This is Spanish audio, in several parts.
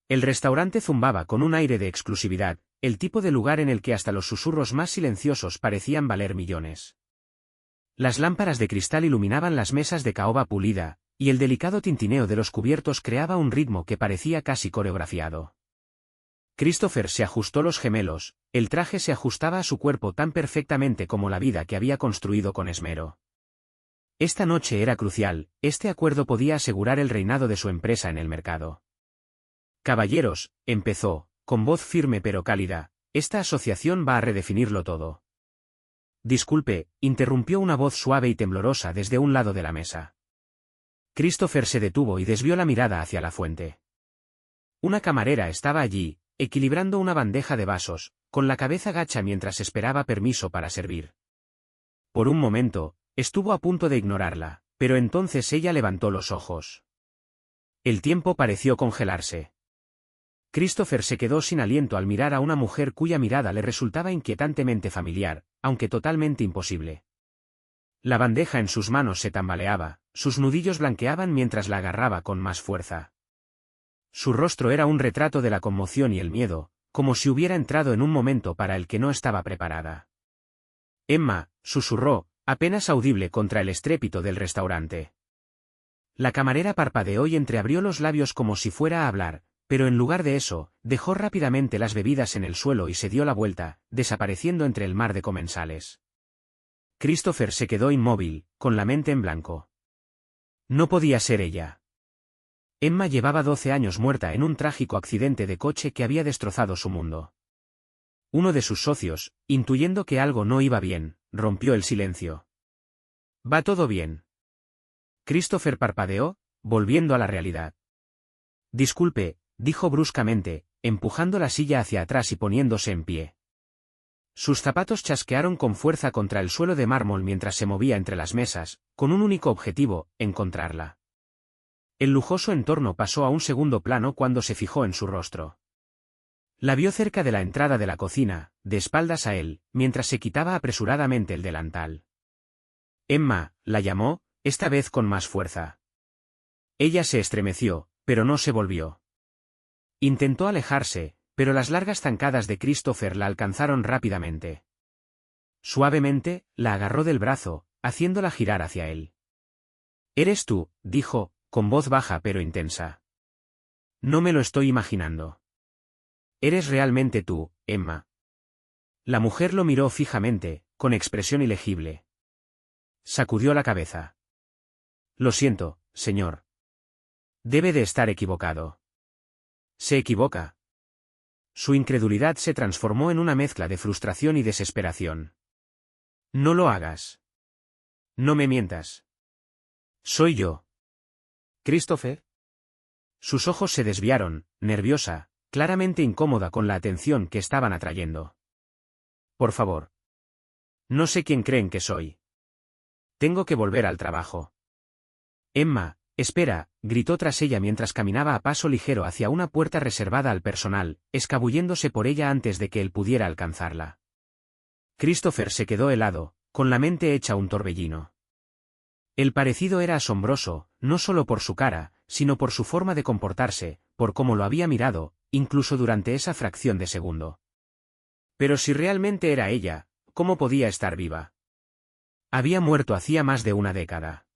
El restaurante zumbaba con un aire de exclusividad, el tipo de lugar en el que hasta los susurros más silenciosos parecían valer millones. Las lámparas de cristal iluminaban las mesas de caoba pulida, y el delicado tintineo de los cubiertos creaba un ritmo que parecía casi coreografiado. Christopher se ajustó los gemelos, el traje se ajustaba a su cuerpo tan perfectamente como la vida que había construido con esmero. Esta noche era crucial, este acuerdo podía asegurar el reinado de su empresa en el mercado. Caballeros, empezó, con voz firme pero cálida, esta asociación va a redefinirlo todo. Disculpe, interrumpió una voz suave y temblorosa desde un lado de la mesa. Christopher se detuvo y desvió la mirada hacia la fuente. Una camarera estaba allí, equilibrando una bandeja de vasos, con la cabeza gacha mientras esperaba permiso para servir. Por un momento, estuvo a punto de ignorarla, pero entonces ella levantó los ojos. El tiempo pareció congelarse. Christopher se quedó sin aliento al mirar a una mujer cuya mirada le resultaba inquietantemente familiar, aunque totalmente imposible. La bandeja en sus manos se tambaleaba, sus nudillos blanqueaban mientras la agarraba con más fuerza. Su rostro era un retrato de la conmoción y el miedo, como si hubiera entrado en un momento para el que no estaba preparada. Emma, susurró, apenas audible contra el estrépito del restaurante. La camarera parpadeó y entreabrió los labios como si fuera a hablar, pero en lugar de eso, dejó rápidamente las bebidas en el suelo y se dio la vuelta, desapareciendo entre el mar de comensales. Christopher se quedó inmóvil, con la mente en blanco. No podía ser ella. Emma llevaba 12 años muerta en un trágico accidente de coche que había destrozado su mundo. Uno de sus socios, intuyendo que algo no iba bien, rompió el silencio. ¿Va todo bien? Christopher parpadeó, volviendo a la realidad. Disculpe, dijo bruscamente, empujando la silla hacia atrás y poniéndose en pie. Sus zapatos chasquearon con fuerza contra el suelo de mármol mientras se movía entre las mesas, con un único objetivo, encontrarla. El lujoso entorno pasó a un segundo plano cuando se fijó en su rostro. La vio cerca de la entrada de la cocina, de espaldas a él, mientras se quitaba apresuradamente el delantal. Emma, la llamó, esta vez con más fuerza. Ella se estremeció, pero no se volvió. Intentó alejarse, pero las largas zancadas de Christopher la alcanzaron rápidamente. Suavemente, la agarró del brazo, haciéndola girar hacia él. «¿Eres tú?», dijo, con voz baja pero intensa. «No me lo estoy imaginando». «¿Eres realmente tú, Emma?». La mujer lo miró fijamente, con expresión ilegible. Sacudió la cabeza. «Lo siento, señor. Debe de estar equivocado». «¿Se equivoca?». Su incredulidad se transformó en una mezcla de frustración y desesperación. «No lo hagas. No me mientas. Soy yo». «¿Christopher?». Sus ojos se desviaron, nerviosa, claramente incómoda con la atención que estaban atrayendo. «Por favor. No sé quién creen que soy. Tengo que volver al trabajo». «Emma, espera», gritó tras ella mientras caminaba a paso ligero hacia una puerta reservada al personal, escabulléndose por ella antes de que él pudiera alcanzarla. Christopher se quedó helado, con la mente hecha un torbellino. El parecido era asombroso, no solo por su cara, sino por su forma de comportarse, por cómo lo había mirado, incluso durante esa fracción de segundo. Pero si realmente era ella, ¿cómo podía estar viva? Había muerto hacía más de una década.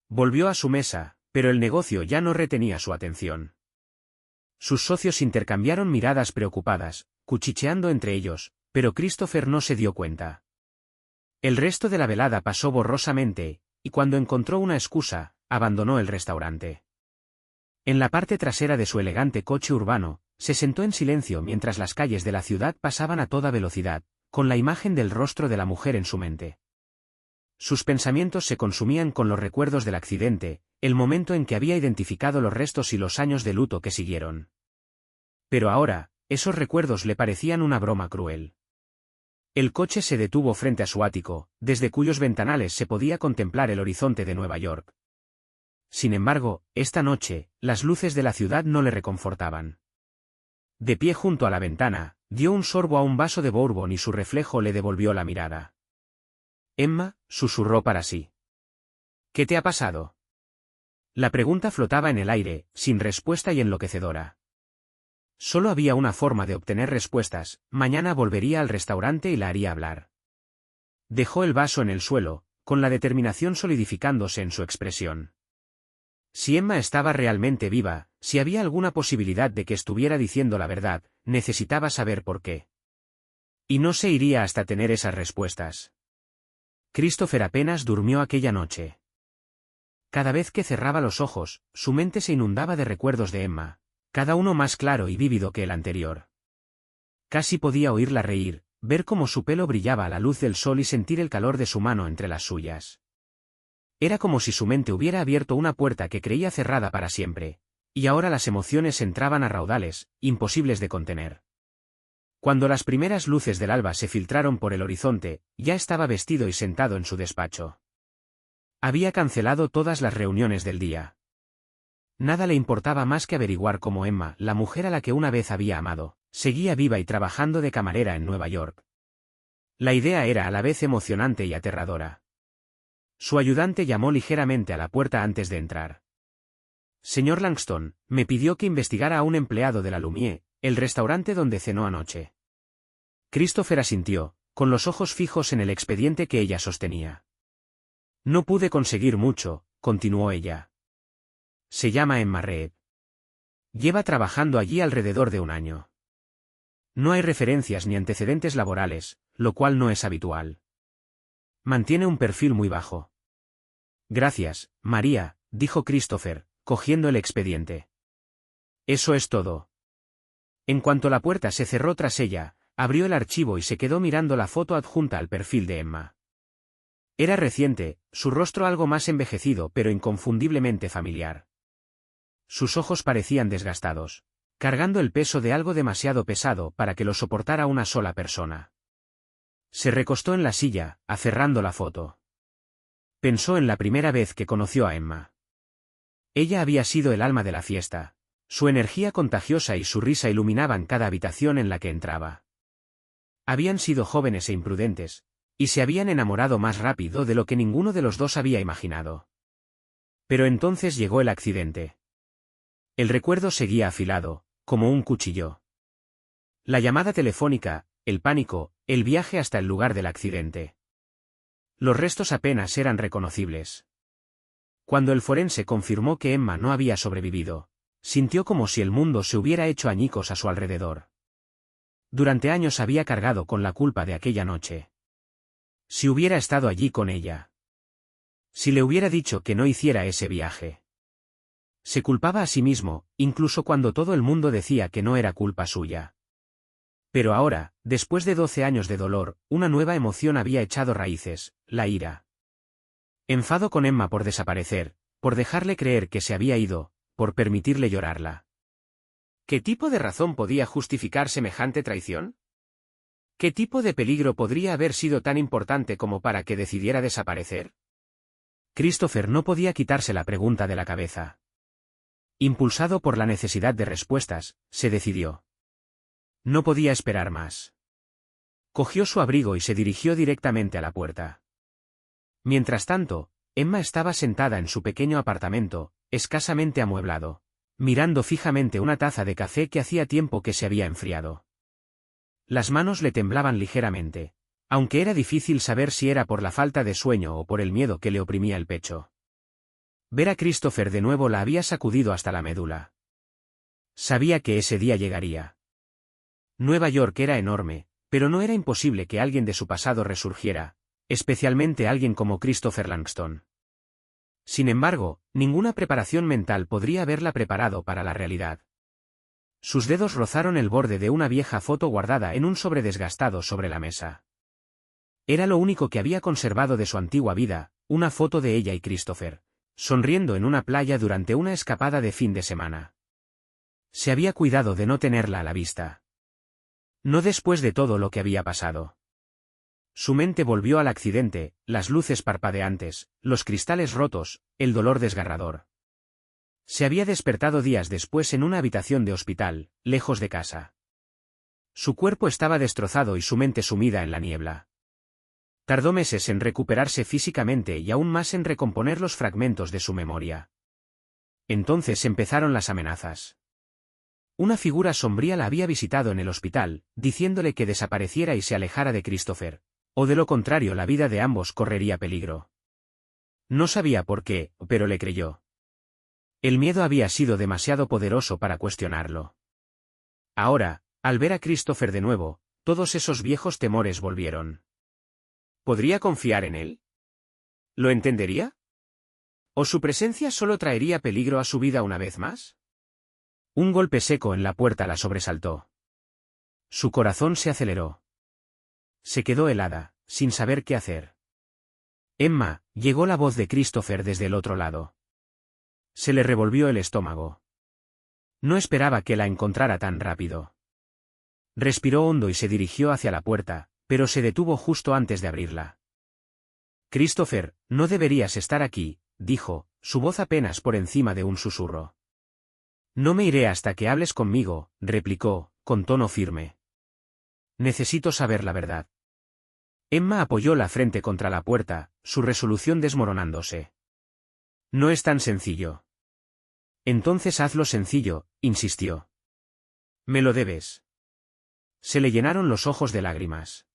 Volvió a su mesa, pero el negocio ya no retenía su atención. Sus socios intercambiaron miradas preocupadas, cuchicheando entre ellos, pero Christopher no se dio cuenta. El resto de la velada pasó borrosamente, y cuando encontró una excusa, abandonó el restaurante. En la parte trasera de su elegante coche urbano, se sentó en silencio mientras las calles de la ciudad pasaban a toda velocidad, con la imagen del rostro de la mujer en su mente. Sus pensamientos se consumían con los recuerdos del accidente, el momento en que había identificado los restos y los años de luto que siguieron. Pero ahora, esos recuerdos le parecían una broma cruel. El coche se detuvo frente a su ático, desde cuyos ventanales se podía contemplar el horizonte de Nueva York. Sin embargo, esta noche, las luces de la ciudad no le reconfortaban. De pie junto a la ventana, dio un sorbo a un vaso de bourbon y su reflejo le devolvió la mirada. «Emma», susurró para sí. «¿Qué te ha pasado?». La pregunta flotaba en el aire, sin respuesta y enloquecedora. Solo había una forma de obtener respuestas: mañana volvería al restaurante y la haría hablar. Dejó el vaso en el suelo, con la determinación solidificándose en su expresión. Si Emma estaba realmente viva, si había alguna posibilidad de que estuviera diciendo la verdad, necesitaba saber por qué. Y no se iría hasta tener esas respuestas. Christopher apenas durmió aquella noche. Cada vez que cerraba los ojos, su mente se inundaba de recuerdos de Emma, cada uno más claro y vívido que el anterior. Casi podía oírla reír, ver cómo su pelo brillaba a la luz del sol y sentir el calor de su mano entre las suyas. Era como si su mente hubiera abierto una puerta que creía cerrada para siempre, y ahora las emociones entraban a raudales, imposibles de contener. Cuando las primeras luces del alba se filtraron por el horizonte, ya estaba vestido y sentado en su despacho. Había cancelado todas las reuniones del día. Nada le importaba más que averiguar cómo Emma, la mujer a la que una vez había amado, seguía viva y trabajando de camarera en Nueva York. La idea era a la vez emocionante y aterradora. Su ayudante llamó ligeramente a la puerta antes de entrar. Señor Langston, me pidió que investigara a un empleado de la Lumière, el restaurante donde cenó anoche. Christopher asintió, con los ojos fijos en el expediente que ella sostenía. No pude conseguir mucho, continuó ella. Se llama Emma Reed. Lleva trabajando allí alrededor de un año. No hay referencias ni antecedentes laborales, lo cual no es habitual. Mantiene un perfil muy bajo. Gracias, María, dijo Christopher, cogiendo el expediente. Eso es todo. En cuanto la puerta se cerró tras ella, abrió el archivo y se quedó mirando la foto adjunta al perfil de Emma. Era reciente, su rostro algo más envejecido pero inconfundiblemente familiar. Sus ojos parecían desgastados, cargando el peso de algo demasiado pesado para que lo soportara una sola persona. Se recostó en la silla, aferrando la foto. Pensó en la primera vez que conoció a Emma. Ella había sido el alma de la fiesta. Su energía contagiosa y su risa iluminaban cada habitación en la que entraba. Habían sido jóvenes e imprudentes, y se habían enamorado más rápido de lo que ninguno de los dos había imaginado. Pero entonces llegó el accidente. El recuerdo seguía afilado, como un cuchillo. La llamada telefónica, el pánico, el viaje hasta el lugar del accidente. Los restos apenas eran reconocibles. Cuando el forense confirmó que Emma no había sobrevivido, sintió como si el mundo se hubiera hecho añicos a su alrededor. Durante años había cargado con la culpa de aquella noche. Si hubiera estado allí con ella. Si le hubiera dicho que no hiciera ese viaje. Se culpaba a sí mismo, incluso cuando todo el mundo decía que no era culpa suya. Pero ahora, después de 12 años de dolor, una nueva emoción había echado raíces: la ira. Enfado con Emma por desaparecer, por dejarle creer que se había ido, por permitirle llorarla. ¿Qué tipo de razón podía justificar semejante traición? ¿Qué tipo de peligro podría haber sido tan importante como para que decidiera desaparecer? Christopher no podía quitarse la pregunta de la cabeza. Impulsado por la necesidad de respuestas, se decidió. No podía esperar más. Cogió su abrigo y se dirigió directamente a la puerta. Mientras tanto, Emma estaba sentada en su pequeño apartamento, escasamente amueblado, mirando fijamente una taza de café que hacía tiempo que se había enfriado. Las manos le temblaban ligeramente, aunque era difícil saber si era por la falta de sueño o por el miedo que le oprimía el pecho. Ver a Christopher de nuevo la había sacudido hasta la médula. Sabía que ese día llegaría. Nueva York era enorme, pero no era imposible que alguien de su pasado resurgiera, especialmente alguien como Christopher Langston. Sin embargo, ninguna preparación mental podría haberla preparado para la realidad. Sus dedos rozaron el borde de una vieja foto guardada en un sobre desgastado sobre la mesa. Era lo único que había conservado de su antigua vida, una foto de ella y Christopher, sonriendo en una playa durante una escapada de fin de semana. Se había cuidado de no tenerla a la vista. No después de todo lo que había pasado. Su mente volvió al accidente, las luces parpadeantes, los cristales rotos, el dolor desgarrador. Se había despertado días después en una habitación de hospital, lejos de casa. Su cuerpo estaba destrozado y su mente sumida en la niebla. Tardó meses en recuperarse físicamente y aún más en recomponer los fragmentos de su memoria. Entonces empezaron las amenazas. Una figura sombría la había visitado en el hospital, diciéndole que desapareciera y se alejara de Christopher, o de lo contrario la vida de ambos correría peligro. No sabía por qué, pero le creyó. El miedo había sido demasiado poderoso para cuestionarlo. Ahora, al ver a Christopher de nuevo, todos esos viejos temores volvieron. ¿Podría confiar en él? ¿Lo entendería? ¿O su presencia solo traería peligro a su vida una vez más? Un golpe seco en la puerta la sobresaltó. Su corazón se aceleró. Se quedó helada, sin saber qué hacer. Emma, llegó la voz de Christopher desde el otro lado. Se le revolvió el estómago. No esperaba que la encontrara tan rápido. Respiró hondo y se dirigió hacia la puerta, pero se detuvo justo antes de abrirla. Christopher, no deberías estar aquí, dijo, su voz apenas por encima de un susurro. No me iré hasta que hables conmigo, replicó, con tono firme. Necesito saber la verdad. Emma apoyó la frente contra la puerta, su resolución desmoronándose. No es tan sencillo. Entonces hazlo sencillo, insistió. Me lo debes. Se le llenaron los ojos de lágrimas.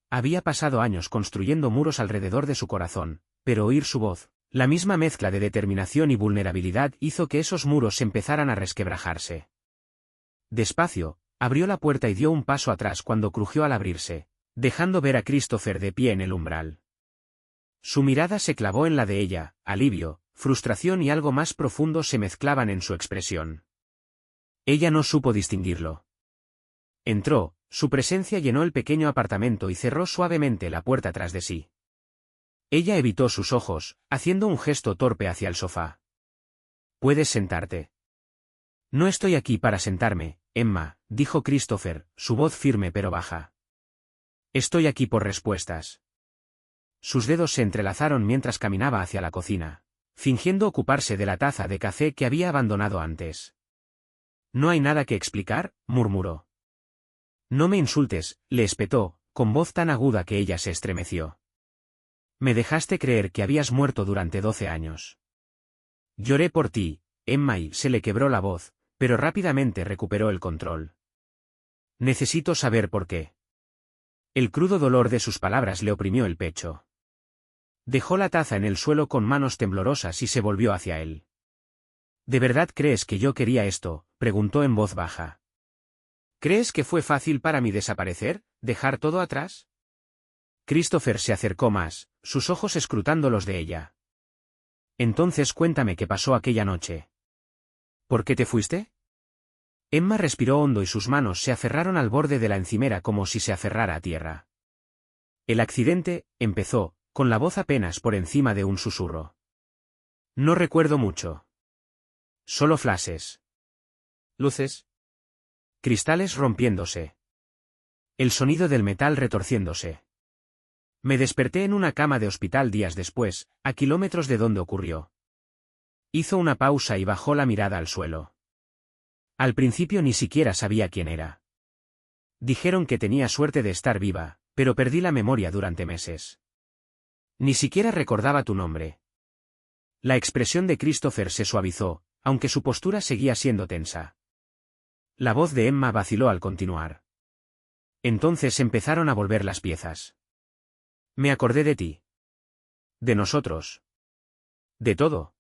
Había pasado años construyendo muros alrededor de su corazón, pero oír su voz, la misma mezcla de determinación y vulnerabilidad hizo que esos muros empezaran a resquebrajarse. Despacio, abrió la puerta y dio un paso atrás cuando crujió al abrirse, dejando ver a Christopher de pie en el umbral. Su mirada se clavó en la de ella, alivio, frustración y algo más profundo se mezclaban en su expresión. Ella no supo distinguirlo. Entró, su presencia llenó el pequeño apartamento y cerró suavemente la puerta tras de sí. Ella evitó sus ojos, haciendo un gesto torpe hacia el sofá. Puedes sentarte. No estoy aquí para sentarme, Emma, dijo Christopher, su voz firme pero baja. Estoy aquí por respuestas. Sus dedos se entrelazaron mientras caminaba hacia la cocina, fingiendo ocuparse de la taza de café que había abandonado antes. No hay nada que explicar, murmuró. No me insultes, le espetó, con voz tan aguda que ella se estremeció. Me dejaste creer que habías muerto durante 12 años. Lloré por ti, Emma, y se le quebró la voz, pero rápidamente recuperó el control. Necesito saber por qué. El crudo dolor de sus palabras le oprimió el pecho. Dejó la taza en el suelo con manos temblorosas y se volvió hacia él. ¿De verdad crees que yo quería esto?, preguntó en voz baja. ¿Crees que fue fácil para mí desaparecer, dejar todo atrás? Christopher se acercó más, sus ojos escrutando los de ella. Entonces cuéntame qué pasó aquella noche. ¿Por qué te fuiste? Emma respiró hondo y sus manos se aferraron al borde de la encimera como si se aferrara a tierra. El accidente, empezó, con la voz apenas por encima de un susurro. No recuerdo mucho. Solo flashes. Luces. Cristales rompiéndose. El sonido del metal retorciéndose. Me desperté en una cama de hospital días después, a kilómetros de donde ocurrió. Hizo una pausa y bajó la mirada al suelo. Al principio ni siquiera sabía quién era. Dijeron que tenía suerte de estar viva, pero perdí la memoria durante meses. Ni siquiera recordaba tu nombre. La expresión de Christopher se suavizó, aunque su postura seguía siendo tensa. La voz de Emma vaciló al continuar. Entonces empezaron a volver las piezas. Me acordé de ti. De nosotros. De todo.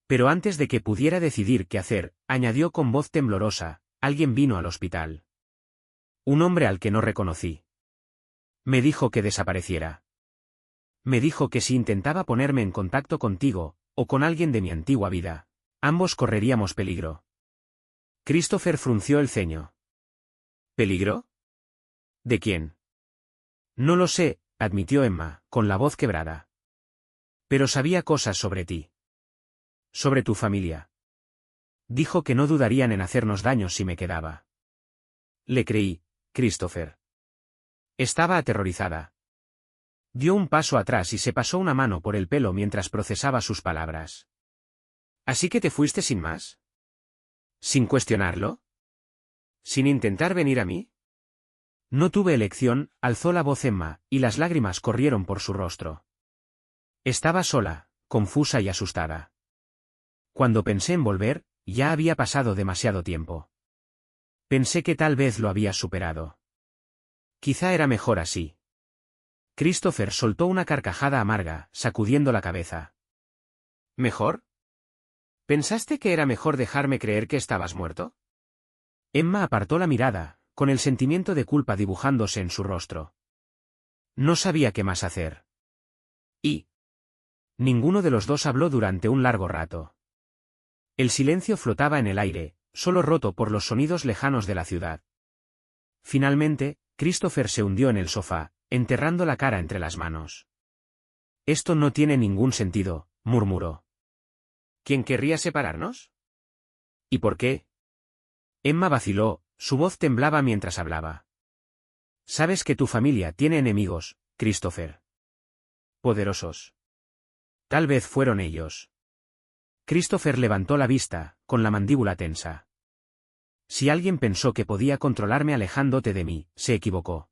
Pero antes de que pudiera decidir qué hacer, añadió con voz temblorosa, alguien vino al hospital. Un hombre al que no reconocí. Me dijo que desapareciera. Me dijo que si intentaba ponerme en contacto contigo, o con alguien de mi antigua vida, ambos correríamos peligro. Christopher frunció el ceño. ¿Peligro? ¿De quién? No lo sé, admitió Emma, con la voz quebrada. Pero sabía cosas sobre ti. Sobre tu familia. Dijo que no dudarían en hacernos daño si me quedaba. Le creí, Christopher. Estaba aterrorizada. Dio un paso atrás y se pasó una mano por el pelo mientras procesaba sus palabras. ¿Así que te fuiste sin más? ¿Sin cuestionarlo? ¿Sin intentar venir a mí? No tuve elección, alzó la voz Emma, y las lágrimas corrieron por su rostro. Estaba sola, confusa y asustada. Cuando pensé en volver, ya había pasado demasiado tiempo. Pensé que tal vez lo habías superado. Quizá era mejor así. Christopher soltó una carcajada amarga, sacudiendo la cabeza. ¿Mejor? ¿Pensaste que era mejor dejarme creer que estabas muerto? Emma apartó la mirada, con el sentimiento de culpa dibujándose en su rostro. No sabía qué más hacer. Y ninguno de los dos habló durante un largo rato. El silencio flotaba en el aire, solo roto por los sonidos lejanos de la ciudad. Finalmente, Christopher se hundió en el sofá, enterrando la cara entre las manos. Esto no tiene ningún sentido, murmuró. ¿Quién querría separarnos? ¿Y por qué? Emma vaciló, su voz temblaba mientras hablaba. Sabes que tu familia tiene enemigos, Christopher. Poderosos. Tal vez fueron ellos. Christopher levantó la vista, con la mandíbula tensa. Si alguien pensó que podía controlarme alejándote de mí, se equivocó.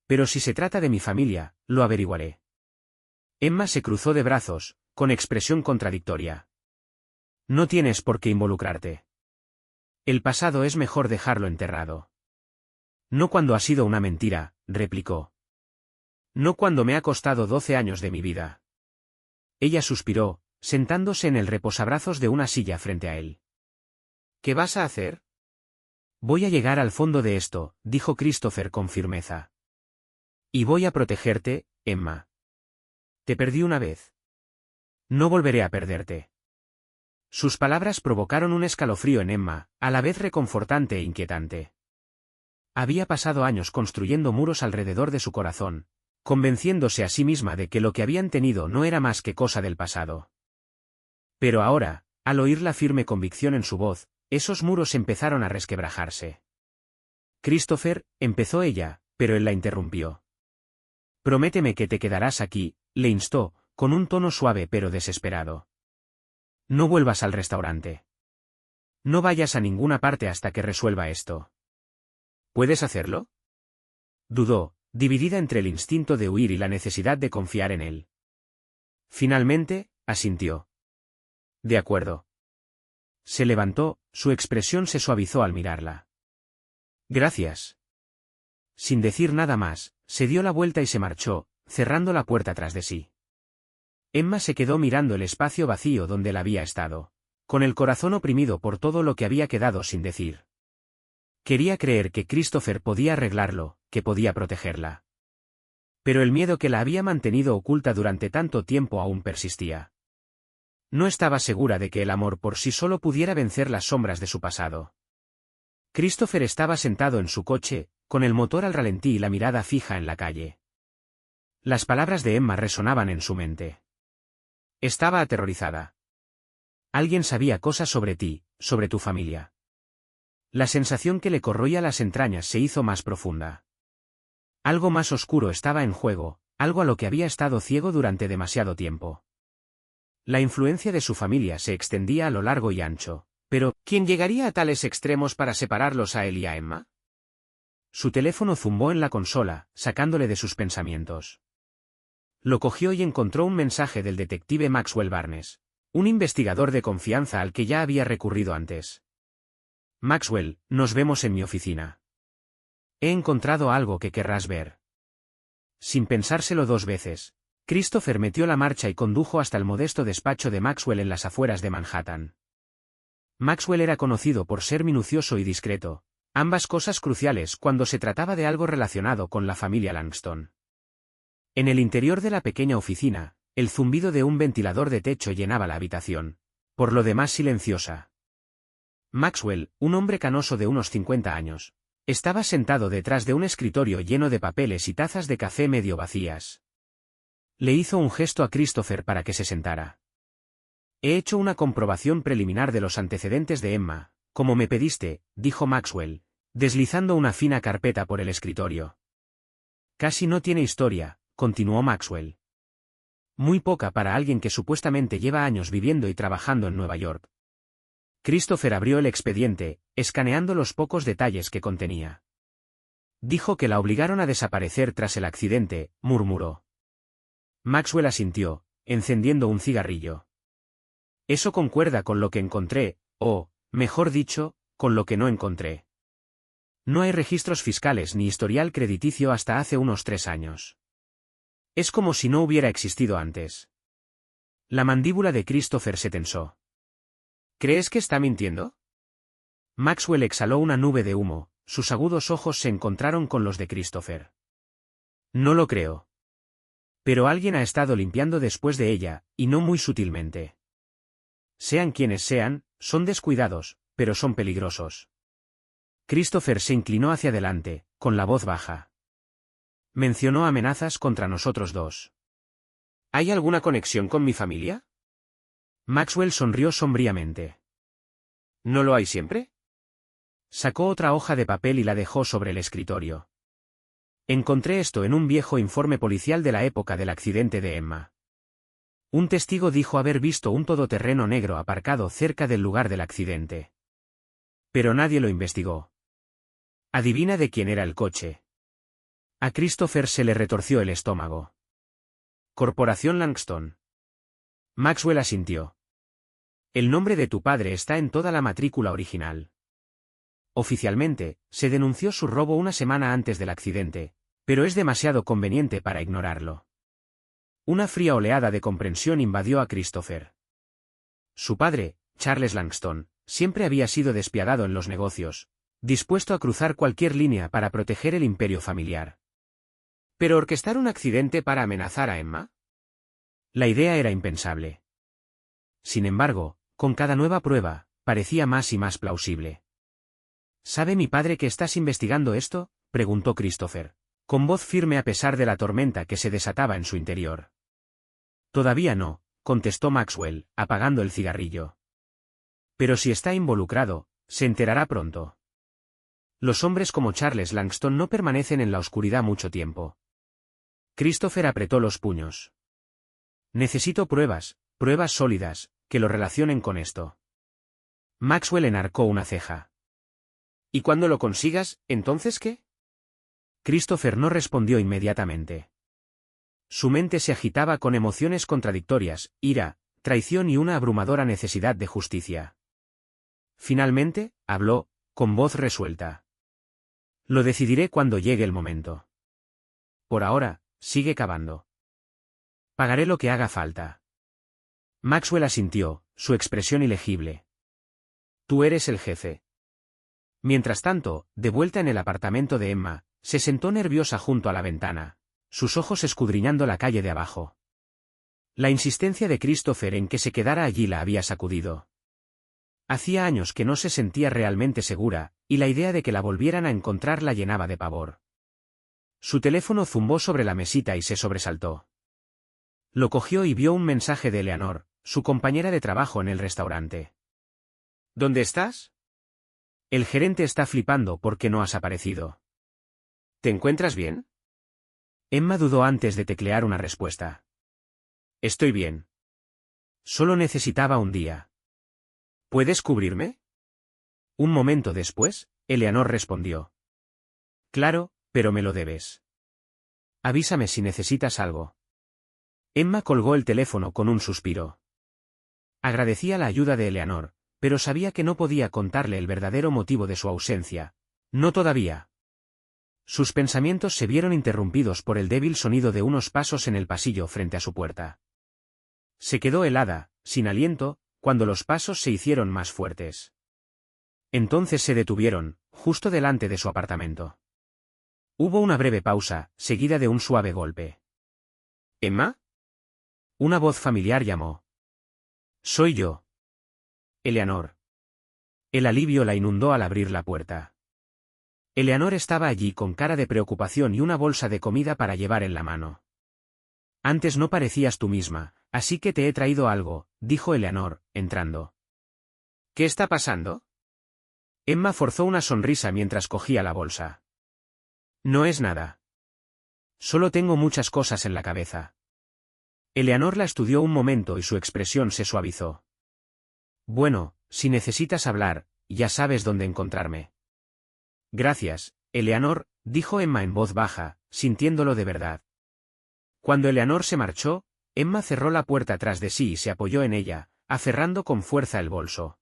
Pero si se trata de mi familia, lo averiguaré. Emma se cruzó de brazos, con expresión contradictoria. No tienes por qué involucrarte. El pasado es mejor dejarlo enterrado. No cuando ha sido una mentira, replicó. No cuando me ha costado 12 años de mi vida. Ella suspiró, sentándose en el reposabrazos de una silla frente a él. ¿Qué vas a hacer? Voy a llegar al fondo de esto, dijo Christopher con firmeza. Y voy a protegerte, Emma. Te perdí una vez. No volveré a perderte. Sus palabras provocaron un escalofrío en Emma, a la vez reconfortante e inquietante. Había pasado años construyendo muros alrededor de su corazón, convenciéndose a sí misma de que lo que habían tenido no era más que cosa del pasado. Pero ahora, al oír la firme convicción en su voz, esos muros empezaron a resquebrajarse. Christopher, empezó ella, pero él la interrumpió. Prométeme que te quedarás aquí, le instó, con un tono suave pero desesperado. No vuelvas al restaurante. No vayas a ninguna parte hasta que resuelva esto. ¿Puedes hacerlo? Dudó, dividida entre el instinto de huir y la necesidad de confiar en él. Finalmente, asintió. De acuerdo. Se levantó, su expresión se suavizó al mirarla. Gracias. Sin decir nada más, se dio la vuelta y se marchó, cerrando la puerta tras de sí. Emma se quedó mirando el espacio vacío donde él había estado, con el corazón oprimido por todo lo que había quedado sin decir. Quería creer que Christopher podía arreglarlo, que podía protegerla. Pero el miedo que la había mantenido oculta durante tanto tiempo aún persistía. No estaba segura de que el amor por sí solo pudiera vencer las sombras de su pasado. Christopher estaba sentado en su coche, con el motor al ralentí y la mirada fija en la calle. Las palabras de Emma resonaban en su mente. Estaba aterrorizada. Alguien sabía cosas sobre ti, sobre tu familia. La sensación que le corroía las entrañas se hizo más profunda. Algo más oscuro estaba en juego, algo a lo que había estado ciego durante demasiado tiempo. La influencia de su familia se extendía a lo largo y ancho, pero ¿quién llegaría a tales extremos para separarlos a él y a Emma? Su teléfono zumbó en la consola, sacándole de sus pensamientos. Lo cogió y encontró un mensaje del detective Maxwell Barnes, un investigador de confianza al que ya había recurrido antes. Maxwell, nos vemos en mi oficina. He encontrado algo que querrás ver. Sin pensárselo dos veces, Christopher metió la marcha y condujo hasta el modesto despacho de Maxwell en las afueras de Manhattan. Maxwell era conocido por ser minucioso y discreto, ambas cosas cruciales cuando se trataba de algo relacionado con la familia Langston. En el interior de la pequeña oficina, el zumbido de un ventilador de techo llenaba la habitación, por lo demás silenciosa. Maxwell, un hombre canoso de unos 50 años, estaba sentado detrás de un escritorio lleno de papeles y tazas de café medio vacías. Le hizo un gesto a Christopher para que se sentara. He hecho una comprobación preliminar de los antecedentes de Emma, como me pediste, dijo Maxwell, deslizando una fina carpeta por el escritorio. Casi no tiene historia, continuó Maxwell. Muy poca para alguien que supuestamente lleva años viviendo y trabajando en Nueva York. Christopher abrió el expediente, escaneando los pocos detalles que contenía. Dijo que la obligaron a desaparecer tras el accidente, murmuró. Maxwell asintió, encendiendo un cigarrillo. Eso concuerda con lo que encontré, O, mejor dicho, con lo que no encontré. No hay registros fiscales ni historial crediticio hasta hace unos 3 años. Es como si no hubiera existido antes. La mandíbula de Christopher se tensó. ¿Crees que está mintiendo? Maxwell exhaló una nube de humo, sus agudos ojos se encontraron con los de Christopher. No lo creo. Pero alguien ha estado limpiando después de ella, y no muy sutilmente. Sean quienes sean, son descuidados, pero son peligrosos. Christopher se inclinó hacia adelante, con la voz baja. Mencionó amenazas contra nosotros dos. ¿Hay alguna conexión con mi familia? Maxwell sonrió sombríamente. ¿No lo hay siempre? Sacó otra hoja de papel y la dejó sobre el escritorio. Encontré esto en un viejo informe policial de la época del accidente de Emma. Un testigo dijo haber visto un todoterreno negro aparcado cerca del lugar del accidente. Pero nadie lo investigó. Adivina de quién era el coche. A Christopher se le retorció el estómago. Corporación Langston. Maxwell asintió. El nombre de tu padre está en toda la matrícula original. Oficialmente, se denunció su robo una semana antes del accidente, pero es demasiado conveniente para ignorarlo. Una fría oleada de comprensión invadió a Christopher. Su padre, Charles Langston, siempre había sido despiadado en los negocios, dispuesto a cruzar cualquier línea para proteger el imperio familiar. ¿Pero orquestar un accidente para amenazar a Emma? La idea era impensable. Sin embargo, con cada nueva prueba, parecía más y más plausible. ¿Sabe mi padre que estás investigando esto?, preguntó Christopher, con voz firme a pesar de la tormenta que se desataba en su interior. Todavía no, contestó Maxwell, apagando el cigarrillo. Pero si está involucrado, se enterará pronto. Los hombres como Charles Langston no permanecen en la oscuridad mucho tiempo. Christopher apretó los puños. Necesito pruebas, pruebas sólidas, que lo relacionen con esto. Maxwell enarcó una ceja. ¿Y cuando lo consigas, entonces qué? Christopher no respondió inmediatamente. Su mente se agitaba con emociones contradictorias, ira, traición y una abrumadora necesidad de justicia. Finalmente, habló, con voz resuelta. Lo decidiré cuando llegue el momento. Por ahora, sigue cavando. Pagaré lo que haga falta. Maxwell asintió, su expresión ilegible. Tú eres el jefe. Mientras tanto, de vuelta en el apartamento de Emma, se sentó nerviosa junto a la ventana, sus ojos escudriñando la calle de abajo. La insistencia de Christopher en que se quedara allí la había sacudido. Hacía años que no se sentía realmente segura, y la idea de que la volvieran a encontrar la llenaba de pavor. Su teléfono zumbó sobre la mesita y se sobresaltó. Lo cogió y vio un mensaje de Eleanor, su compañera de trabajo en el restaurante. ¿Dónde estás? El gerente está flipando porque no has aparecido. ¿Te encuentras bien? Emma dudó antes de teclear una respuesta. Estoy bien. Solo necesitaba un día. ¿Puedes cubrirme? Un momento después, Eleanor respondió. Claro, pero me lo debes. Avísame si necesitas algo. Emma colgó el teléfono con un suspiro. Agradecía la ayuda de Eleanor, pero sabía que no podía contarle el verdadero motivo de su ausencia. No todavía. Sus pensamientos se vieron interrumpidos por el débil sonido de unos pasos en el pasillo frente a su puerta. Se quedó helada, sin aliento, cuando los pasos se hicieron más fuertes. Entonces se detuvieron, justo delante de su apartamento. Hubo una breve pausa, seguida de un suave golpe. ¿Emma? Una voz familiar llamó. Soy yo. Eleanor. El alivio la inundó al abrir la puerta. Eleanor estaba allí con cara de preocupación y una bolsa de comida para llevar en la mano. Antes no parecías tú misma, así que te he traído algo, dijo Eleanor, entrando. ¿Qué está pasando? Emma forzó una sonrisa mientras cogía la bolsa. No es nada. Solo tengo muchas cosas en la cabeza. Eleanor la estudió un momento y su expresión se suavizó. Bueno, si necesitas hablar, ya sabes dónde encontrarme. Gracias, Eleanor, dijo Emma en voz baja, sintiéndolo de verdad. Cuando Eleanor se marchó, Emma cerró la puerta tras de sí y se apoyó en ella, aferrando con fuerza el bolso.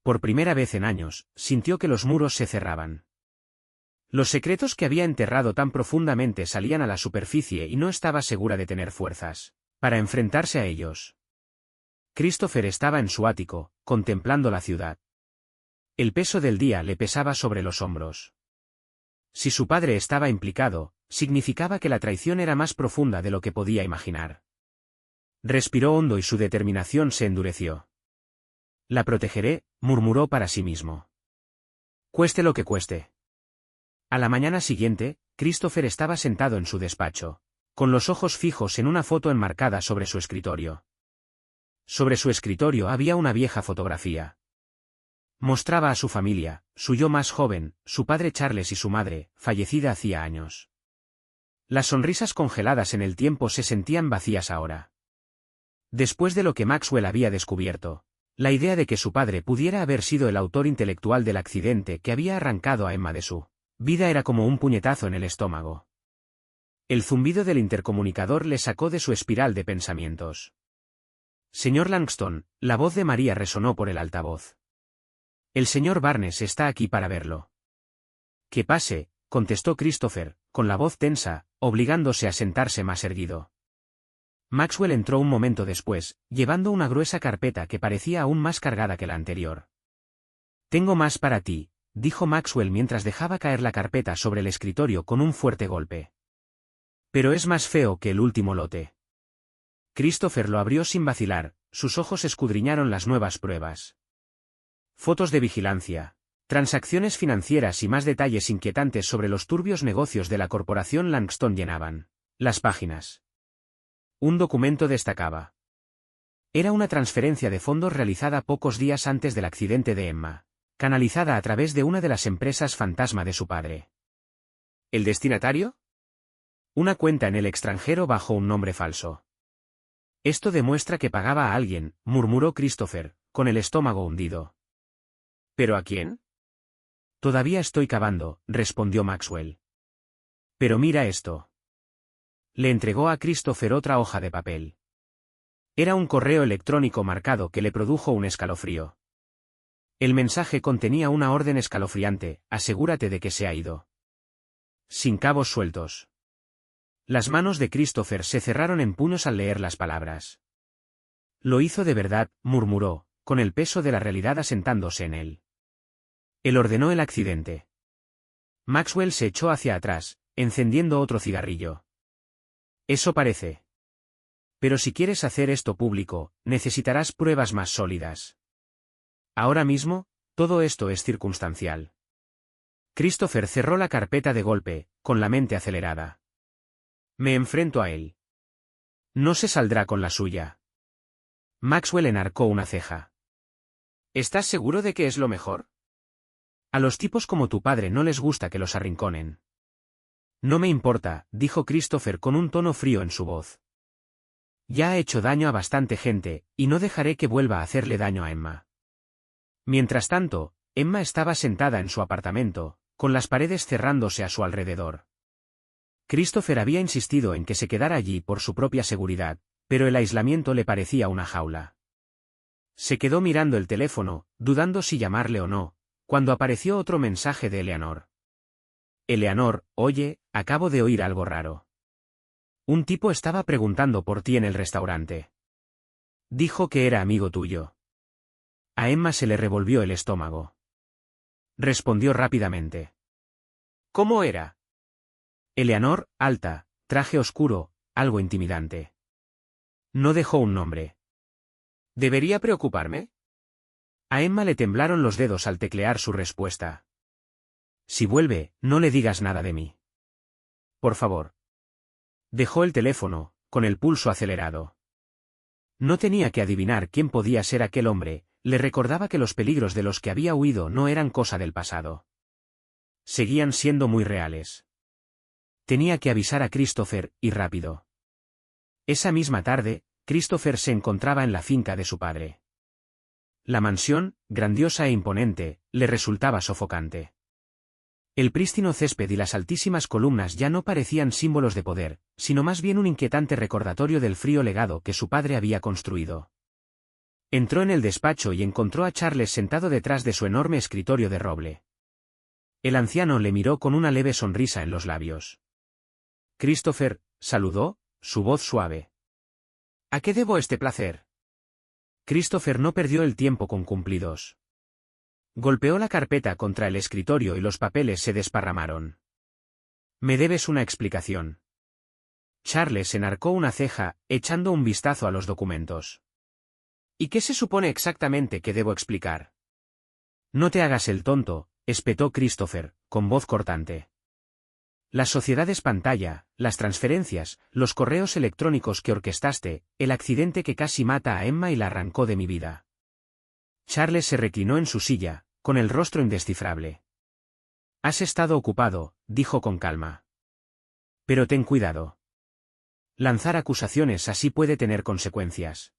Por primera vez en años, sintió que los muros se cerraban. Los secretos que había enterrado tan profundamente salían a la superficie y no estaba segura de tener fuerzas para enfrentarse a ellos. Christopher estaba en su ático, contemplando la ciudad. El peso del día le pesaba sobre los hombros. Si su padre estaba implicado, significaba que la traición era más profunda de lo que podía imaginar. Respiró hondo y su determinación se endureció. La protegeré, murmuró para sí mismo. Cueste lo que cueste. A la mañana siguiente, Christopher estaba sentado en su despacho, con los ojos fijos en una foto enmarcada sobre su escritorio. Sobre su escritorio había una vieja fotografía. Mostraba a su familia, su yo más joven, su padre Charles y su madre, fallecida hacía años. Las sonrisas congeladas en el tiempo se sentían vacías ahora. Después de lo que Maxwell había descubierto, la idea de que su padre pudiera haber sido el autor intelectual del accidente que había arrancado a Emma de su vida era como un puñetazo en el estómago. El zumbido del intercomunicador le sacó de su espiral de pensamientos. Señor Langston, la voz de María resonó por el altavoz. El señor Barnes está aquí para verlo. Que pase, contestó Christopher, con la voz tensa, obligándose a sentarse más erguido. Maxwell entró un momento después, llevando una gruesa carpeta que parecía aún más cargada que la anterior. Tengo más para ti, dijo Maxwell mientras dejaba caer la carpeta sobre el escritorio con un fuerte golpe. Pero es más feo que el último lote. Christopher lo abrió sin vacilar, sus ojos escudriñaron las nuevas pruebas. Fotos de vigilancia, transacciones financieras y más detalles inquietantes sobre los turbios negocios de la corporación Langston llenaban las páginas. Un documento destacaba. Era una transferencia de fondos realizada pocos días antes del accidente de Emma, canalizada a través de una de las empresas fantasma de su padre. ¿El destinatario? Una cuenta en el extranjero bajo un nombre falso. Esto demuestra que pagaba a alguien, murmuró Christopher, con el estómago hundido. ¿Pero a quién? Todavía estoy cavando, respondió Maxwell. Pero mira esto. Le entregó a Christopher otra hoja de papel. Era un correo electrónico marcado que le produjo un escalofrío. El mensaje contenía una orden escalofriante: asegúrate de que se ha ido. Sin cabos sueltos. Las manos de Christopher se cerraron en puños al leer las palabras. Lo hizo de verdad, murmuró, con el peso de la realidad asentándose en él. Él ordenó el accidente. Maxwell se echó hacia atrás, encendiendo otro cigarrillo. Eso parece. Pero si quieres hacer esto público, necesitarás pruebas más sólidas. Ahora mismo, todo esto es circunstancial. Christopher cerró la carpeta de golpe, con la mente acelerada. Me enfrento a él. No se saldrá con la suya. Maxwell enarcó una ceja. ¿Estás seguro de que es lo mejor? A los tipos como tu padre no les gusta que los arrinconen. No me importa, dijo Christopher con un tono frío en su voz. Ya ha hecho daño a bastante gente, y no dejaré que vuelva a hacerle daño a Emma. Mientras tanto, Emma estaba sentada en su apartamento, con las paredes cerrándose a su alrededor. Christopher había insistido en que se quedara allí por su propia seguridad, pero el aislamiento le parecía una jaula. Se quedó mirando el teléfono, dudando si llamarle o no, cuando apareció otro mensaje de Eleanor. Eleanor, oye, acabo de oír algo raro. Un tipo estaba preguntando por ti en el restaurante. Dijo que era amigo tuyo. A Emma se le revolvió el estómago. Respondió rápidamente. ¿Cómo era? Eleanor, alta, traje oscuro, algo intimidante. No dejó un nombre. ¿Debería preocuparme? A Emma le temblaron los dedos al teclear su respuesta. Si vuelve, no le digas nada de mí. Por favor. Dejó el teléfono, con el pulso acelerado. No tenía que adivinar quién podía ser aquel hombre, le recordaba que los peligros de los que había huido no eran cosa del pasado. Seguían siendo muy reales. Tenía que avisar a Christopher, y rápido. Esa misma tarde, Christopher se encontraba en la finca de su padre. La mansión, grandiosa e imponente, le resultaba sofocante. El prístino césped y las altísimas columnas ya no parecían símbolos de poder, sino más bien un inquietante recordatorio del frío legado que su padre había construido. Entró en el despacho y encontró a Charles sentado detrás de su enorme escritorio de roble. El anciano le miró con una leve sonrisa en los labios. Christopher, saludó, su voz suave. ¿A qué debo este placer? Christopher no perdió el tiempo con cumplidos. Golpeó la carpeta contra el escritorio y los papeles se desparramaron. Me debes una explicación. Charles enarcó una ceja, echando un vistazo a los documentos. ¿Y qué se supone exactamente que debo explicar? No te hagas el tonto, espetó Christopher, con voz cortante. Las sociedades pantalla, las transferencias, los correos electrónicos que orquestaste, el accidente que casi mata a Emma y la arrancó de mi vida. Charles se reclinó en su silla, con el rostro indescifrable. Has estado ocupado, dijo con calma. Pero ten cuidado. Lanzar acusaciones así puede tener consecuencias.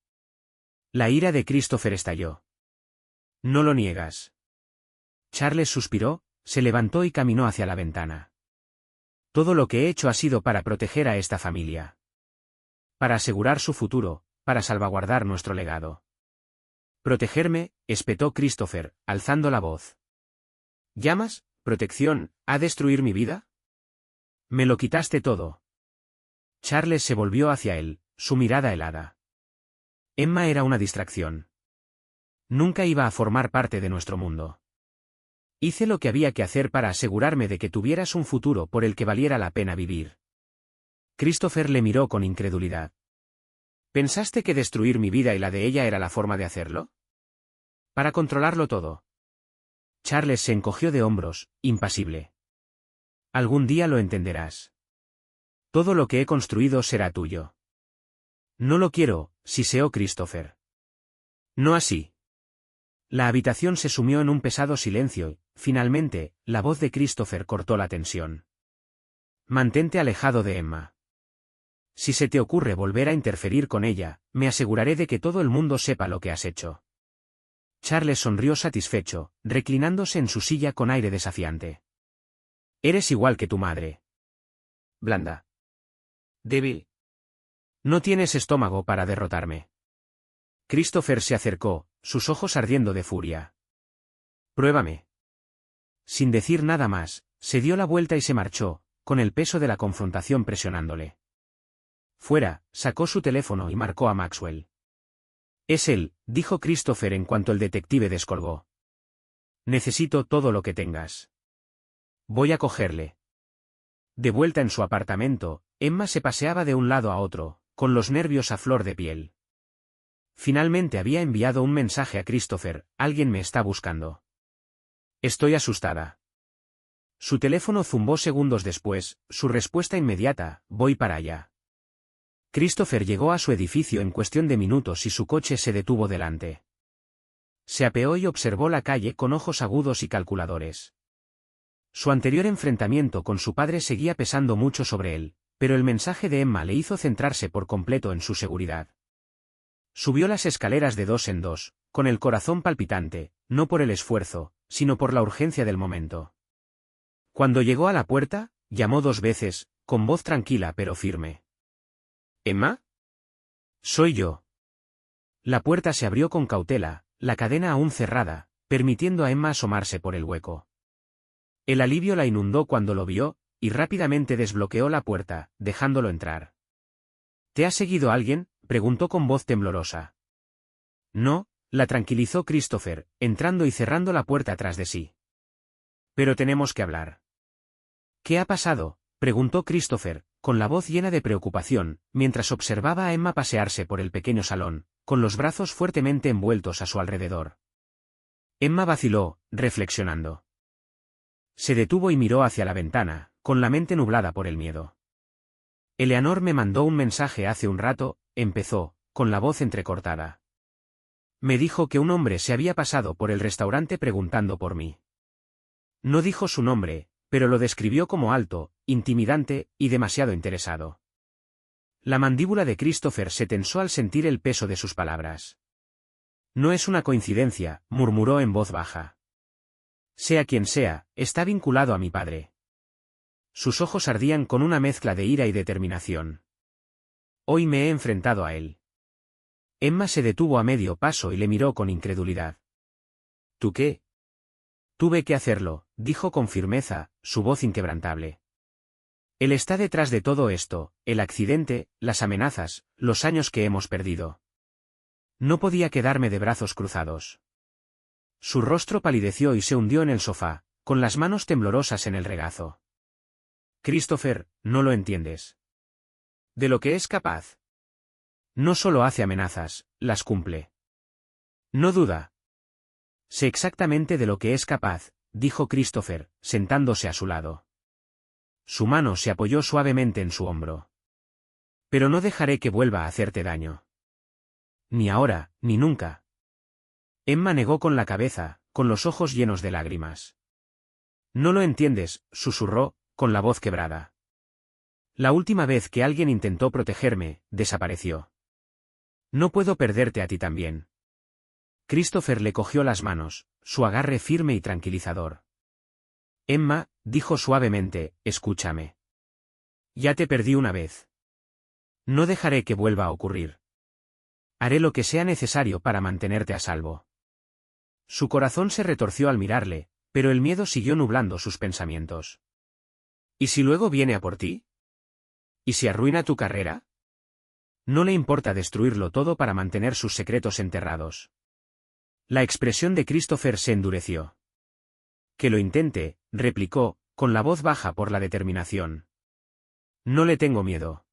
La ira de Christopher estalló. No lo niegas. Charles suspiró, se levantó y caminó hacia la ventana. Todo lo que he hecho ha sido para proteger a esta familia. Para asegurar su futuro, para salvaguardar nuestro legado. Protegerme, espetó Christopher, alzando la voz. ¿Llamas, protección, a destruir mi vida? Me lo quitaste todo. Charles se volvió hacia él, su mirada helada. Emma era una distracción. Nunca iba a formar parte de nuestro mundo. Hice lo que había que hacer para asegurarme de que tuvieras un futuro por el que valiera la pena vivir. Christopher le miró con incredulidad. ¿Pensaste que destruir mi vida y la de ella era la forma de hacerlo? Para controlarlo todo. Charles se encogió de hombros, impasible. Algún día lo entenderás. Todo lo que he construido será tuyo. No lo quiero, siseó Christopher. No así. La habitación se sumió en un pesado silencio y, finalmente, la voz de Christopher cortó la tensión. Mantente alejado de Emma. Si se te ocurre volver a interferir con ella, me aseguraré de que todo el mundo sepa lo que has hecho. Charles sonrió satisfecho, reclinándose en su silla con aire desafiante. Eres igual que tu madre. Blanda. Débil. No tienes estómago para derrotarme. Christopher se acercó, sus ojos ardiendo de furia. Pruébame. Sin decir nada más, se dio la vuelta y se marchó, con el peso de la confrontación presionándole. Fuera, sacó su teléfono y marcó a Maxwell. Es él, dijo Christopher en cuanto el detective descolgó. Necesito todo lo que tengas. Voy a cogerle. De vuelta en su apartamento, Emma se paseaba de un lado a otro, con los nervios a flor de piel. Finalmente había enviado un mensaje a Christopher, alguien me está buscando. Estoy asustada. Su teléfono zumbó segundos después, su respuesta inmediata, voy para allá. Christopher llegó a su edificio en cuestión de minutos y su coche se detuvo delante. Se apeó y observó la calle con ojos agudos y calculadores. Su anterior enfrentamiento con su padre seguía pesando mucho sobre él, pero el mensaje de Emma le hizo centrarse por completo en su seguridad. Subió las escaleras de dos en dos, con el corazón palpitante, no por el esfuerzo, sino por la urgencia del momento. Cuando llegó a la puerta, llamó 2 veces, con voz tranquila pero firme. ¿Emma? Soy yo. La puerta se abrió con cautela, la cadena aún cerrada, permitiendo a Emma asomarse por el hueco. El alivio la inundó cuando lo vio, y rápidamente desbloqueó la puerta, dejándolo entrar. ¿Te ha seguido alguien?, preguntó con voz temblorosa. No, la tranquilizó Christopher, entrando y cerrando la puerta tras de sí. Pero tenemos que hablar. ¿Qué ha pasado?, preguntó Christopher, con la voz llena de preocupación, mientras observaba a Emma pasearse por el pequeño salón, con los brazos fuertemente envueltos a su alrededor. Emma vaciló, reflexionando. Se detuvo y miró hacia la ventana, con la mente nublada por el miedo. Eleanor me mandó un mensaje hace un rato, empezó, con la voz entrecortada. Me dijo que un hombre se había pasado por el restaurante preguntando por mí. No dijo su nombre, pero lo describió como alto, intimidante, y demasiado interesado. La mandíbula de Christopher se tensó al sentir el peso de sus palabras. No es una coincidencia, murmuró en voz baja. Sea quien sea, está vinculado a mi padre. Sus ojos ardían con una mezcla de ira y determinación. Hoy me he enfrentado a él. Emma se detuvo a medio paso y le miró con incredulidad. ¿Tú qué? Tuve que hacerlo, dijo con firmeza, su voz inquebrantable. Él está detrás de todo esto, el accidente, las amenazas, los años que hemos perdido. No podía quedarme de brazos cruzados. Su rostro palideció y se hundió en el sofá, con las manos temblorosas en el regazo. Christopher, no lo entiendes. ¿De lo que es capaz? No solo hace amenazas, las cumple. No duda. Sé exactamente de lo que es capaz, dijo Christopher, sentándose a su lado. Su mano se apoyó suavemente en su hombro. Pero no dejaré que vuelva a hacerte daño. Ni ahora, ni nunca. Emma negó con la cabeza, con los ojos llenos de lágrimas. No lo entiendes, susurró, con la voz quebrada. La última vez que alguien intentó protegerme, desapareció. No puedo perderte a ti también. Christopher le cogió las manos, su agarre firme y tranquilizador. Emma, dijo suavemente, escúchame. Ya te perdí una vez. No dejaré que vuelva a ocurrir. Haré lo que sea necesario para mantenerte a salvo. Su corazón se retorció al mirarle, pero el miedo siguió nublando sus pensamientos. ¿Y si luego viene a por ti? ¿Y si arruina tu carrera? No le importa destruirlo todo para mantener sus secretos enterrados. La expresión de Christopher se endureció. Que lo intente, replicó, con la voz baja por la determinación. No le tengo miedo.